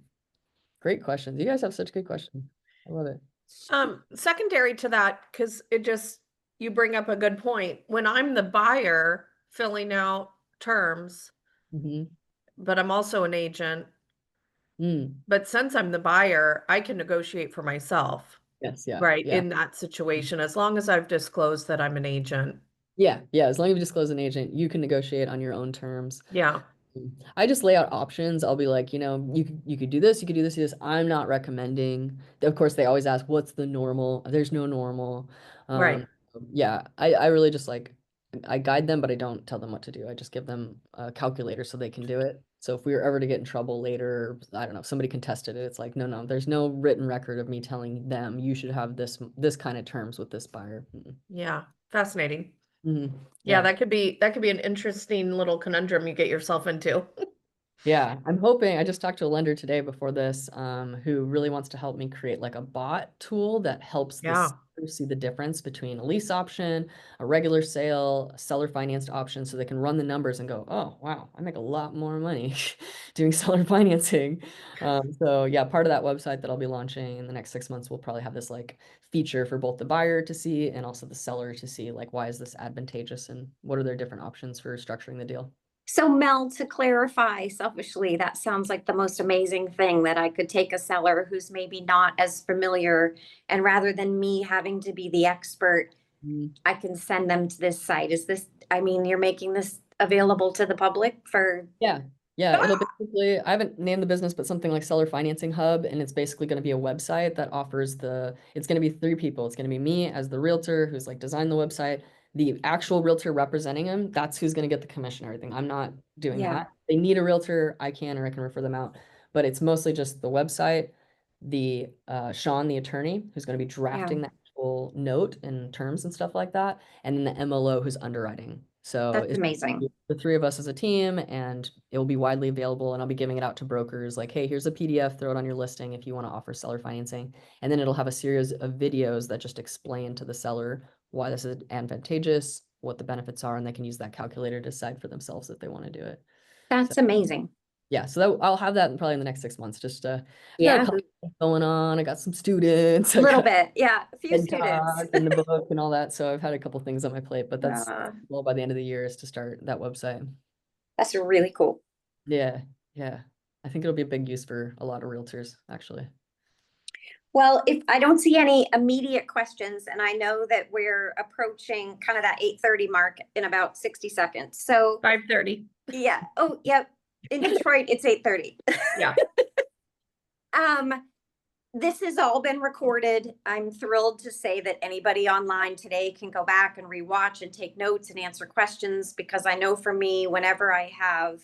Great questions. You guys have such good questions. I love it. Secondary to that, because you bring up a good point. When I'm the buyer filling out terms, Mm-hmm. but I'm also an agent, Mm. but since I'm the buyer, I can negotiate for myself, Yes, yeah. right? Yeah. In that situation, as long as I've disclosed that I'm an agent. Yeah. Yeah. As long as you disclose an agent, you can negotiate on your own terms. Yeah. I just lay out options. I'll be like, you could do this, you could do this, do this. I'm not recommending. Of course, they always ask, what's the normal? There's no normal. Right. Yeah, I really just I guide them, but I don't tell them what to do. I just give them a calculator so they can do it. So if we were ever to get in trouble later, I don't know, if somebody contested it, it's like, no, there's no written record of me telling them you should have this kind of terms with this buyer. Yeah. Fascinating. Mm-hmm. Yeah, that could be an interesting little conundrum you get yourself into. Yeah, I'm hoping. I just talked to a lender today before this, who really wants to help me create like a bot tool that helps the Yeah. seller see the difference between a lease option, a regular sale, a seller financed option, so they can run the numbers and go, oh, wow, I make a lot more money doing seller financing. So yeah, part of that website that I'll be launching in the next 6 months will probably have this like feature for both the buyer to see and also the seller to see like, why is this advantageous and what are their different options for structuring the deal. So Mel, to clarify, selfishly, that sounds like the most amazing thing, that I could take a seller who's maybe not as familiar, and rather than me having to be the expert, I can send them to this site. You're making this available to the public for... Yeah, it'll basically, I haven't named the business, but something like Seller Financing Hub, and it's basically going to be a website that offers it's going to be 3 people. It's going to be me as the realtor who's like designed the website, the actual realtor representing him. That's who's going to get the commission, everything. I'm not doing that. They need a realtor, I can refer them out, but it's mostly just the website, the Sean, the attorney, who's going to be drafting the actual note and terms and stuff like that, and then the MLO who's underwriting. So That's it's amazing. the 3 of us as a team, and it will be widely available, and I'll be giving it out to brokers like, hey, here's a PDF, throw it on your listing if you want to offer seller financing. And then it'll have a series of videos that just explain to the seller why this is advantageous, what the benefits are, and they can use that calculator to decide for themselves if they want to do it. That's amazing. Yeah, so I'll have that probably in the next 6 months. Just I've got a couple things going on. I got some students. A little bit, yeah, a few TED students. Talk and the book and all that. So I've had a couple things on my plate, but that's well by the end of the year is to start that website. That's really cool. Yeah. I think it'll be a big use for a lot of realtors, actually. Well, if I don't see any immediate questions, and I know that we're approaching kind of that 8:30 mark in about 60 seconds. So 5:30. Yeah. Oh, yep. In Detroit, it's 8:30. Yeah. This has all been recorded. I'm thrilled to say that anybody online today can go back and rewatch and take notes and answer questions, because I know for me, whenever I have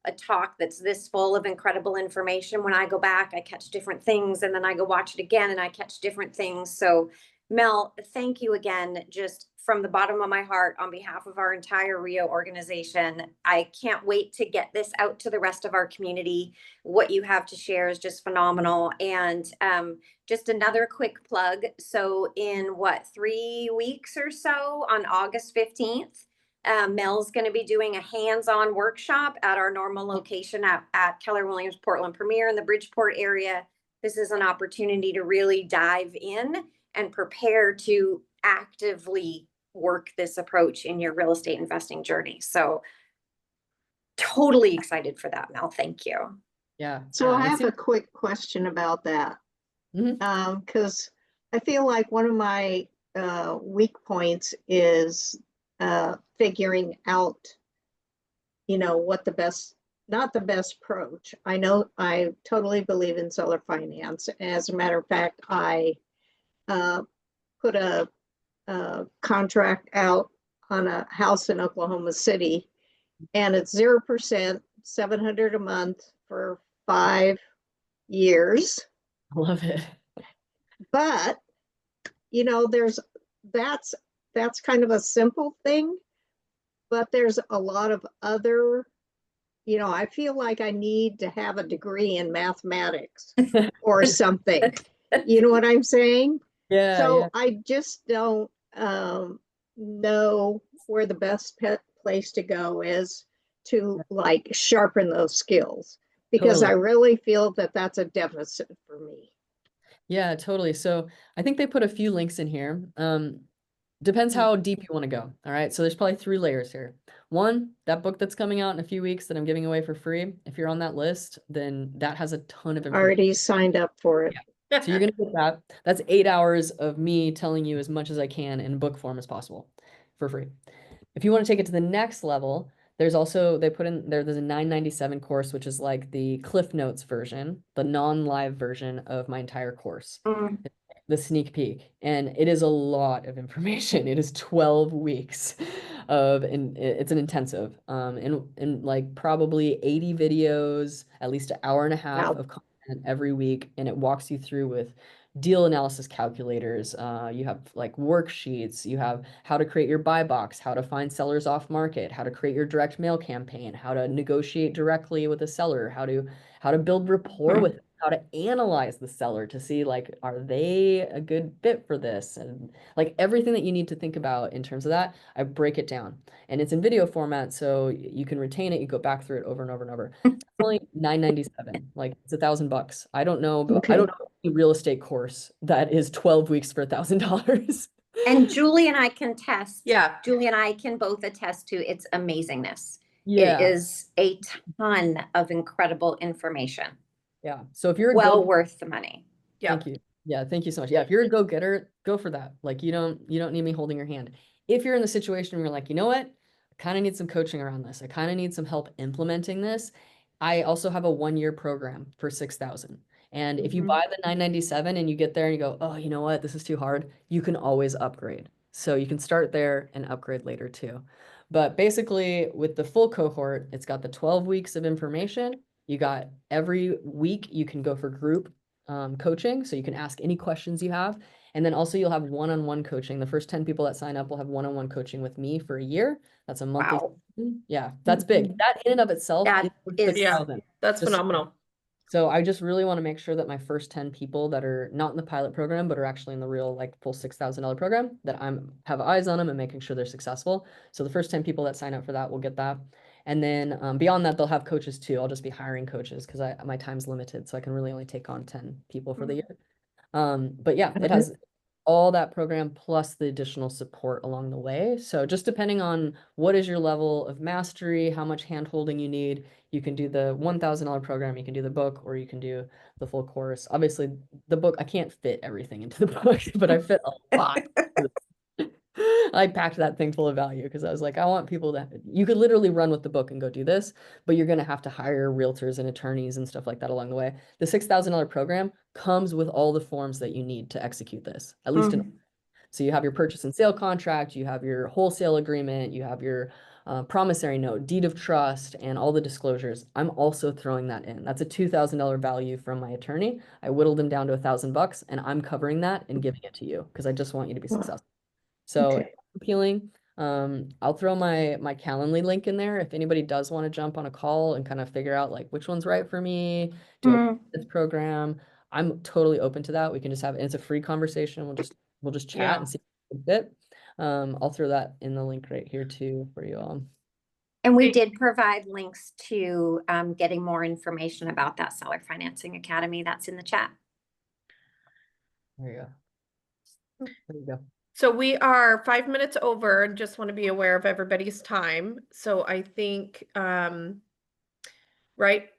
a talk that's this full of incredible information, when I go back, I catch different things, and then I go watch it again and I catch different things. So Mel, thank you again, just from the bottom of my heart, on behalf of our entire Rio organization. I can't wait to get this out to the rest of our community. What you have to share is just phenomenal. And just another quick plug. So in 3 weeks or so, on August 15th, Mel's going to be doing a hands-on workshop at our normal location at Keller Williams Portland Premier in the Bridgeport area. This is an opportunity to really dive in and prepare to actively work this approach in your real estate investing journey. So totally excited for that, Mel. Thank you. Yeah. So I have a quick question about that. Because I feel like one of my weak points is figuring out, what the best not the best approach. I know I totally believe in seller finance. As a matter of fact, I put a contract out on a house in Oklahoma City, and it's 0%, $700 a month for 5 years. I love it. But that's kind of a simple thing, but there's a lot of other, I feel like I need to have a degree in mathematics or something. You know what I'm saying? Yeah, So yeah. I just don't know where the best place to go is to like sharpen those skills, because I Totally. really feel that that's a deficit for me. Yeah, totally. So I think they put a few links in here. Depends how deep you want to go. All right. So there's probably 3 layers here. One, that book that's coming out in a few weeks that I'm giving away for free. If you're on that list, then that has a ton of information. Already signed up for it. So you're gonna get that. That's 8 hours of me telling you as much as I can in book form as possible for free. If you want to take it to the next level, there's also, they put in there, there's a $9.97 course, which is like the Cliff Notes version, the non-live version of my entire course. The sneak peek, and it is a lot of information. It is 12 weeks of, and it's an intensive, and like probably 80 videos, at least an hour and a half of content every week, and it walks you through with deal analysis calculators. You have like worksheets, you have how to create your buy box, how to find sellers off market, how to create your direct mail campaign, how to negotiate directly with a seller, how to build rapport with, how to analyze the seller to see like, are they a good fit for this? And like everything that you need to think about in terms of that, I break it down, and it's in video format, so you can retain it. You go back through it over and over and over. It's only $9.97. Like it's $1,000. I don't know, but I don't know any real estate course that is 12 weeks for $1,000. And Julie and I can test. Yeah. Julie and I can both attest to its amazingness. Yeah. It is a ton of incredible information. Yeah. So if you're a well worth the money. Yeah. Thank you. Yeah, thank you so much. Yeah, if you're a go-getter, go for that. Like you don't need me holding your hand. If you're in the situation where you're like, you know what? I kind of need some coaching around this. I kind of need some help implementing this. I also have a 1-year program for 6,000. And if you buy the 997 and you get there and you go, oh, you know what? This is too hard. You can always upgrade. So you can start there and upgrade later too. But basically with the full cohort, it's got the 12 weeks of information. You got every week you can go for group coaching, so you can ask any questions you have, and then also you'll have one-on-one coaching. The first 10 people that sign up will have one-on-one coaching with me for a year. That's a monthly. Wow. Yeah, that's big. That in and of itself That is Yeah, 6,000. that's Just- phenomenal. So I just really want to make sure that my first 10 people that are not in the pilot program, but are actually in the real like full $6,000 program, that have eyes on them and making sure they're successful. So the first 10 people that sign up for that will get that. And then beyond that, they'll have coaches too. I'll just be hiring coaches because my time's limited. So I can really only take on 10 people for the year. But yeah, it has all that program plus the additional support along the way. So just depending on what is your level of mastery, how much hand holding you need, you can do the $1,000 program, you can do the book, or you can do the full course. Obviously the book, I can't fit everything into the book, but I fit a lot. I packed that thing full of value because I was like, I want people that you could literally run with the book and go do this, but you're going to have to hire realtors and attorneys and stuff like that along the way. The $6,000 program comes with all the forms that you need to execute this, at least so you have your purchase and sale contract, you have your wholesale agreement, you have your promissory note, deed of trust, and all the disclosures. I'm also throwing that in. That's a $2,000 value from my attorney. I whittled them down to $1,000, and I'm covering that and giving it to you because I just want you to be successful. So appealing. I'll throw my Calendly link in there if anybody does want to jump on a call and kind of figure out like which one's right for me, do this program. I'm totally open to that. We can just have, and it's a free conversation. We'll just chat and see if it fit. I'll throw that in the link right here too for you all. And we did provide links to getting more information about that Seller Financing Academy. That's in the chat. There you go. There you go. So we are 5 minutes over and just want to be aware of everybody's time. So I think, right,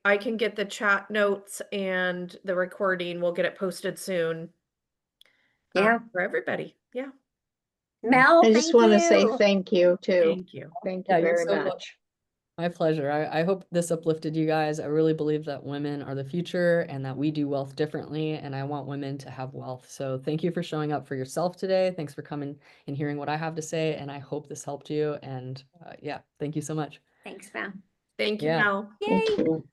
I can get the chat notes and the recording. We'll get it posted soon. Yeah. For everybody. Yeah. Mel, I just want to say you. thank you too. Thank you. Thank you Yeah, you're very so much. My pleasure. I hope this uplifted you guys. I really believe that women are the future and that we do wealth differently, and I want women to have wealth. So thank you for showing up for yourself today. Thanks for coming and hearing what I have to say, and I hope this helped you. And yeah, thank you so much. Thanks, Mel. Thank you, Yeah. Mel. Yay. Thank you.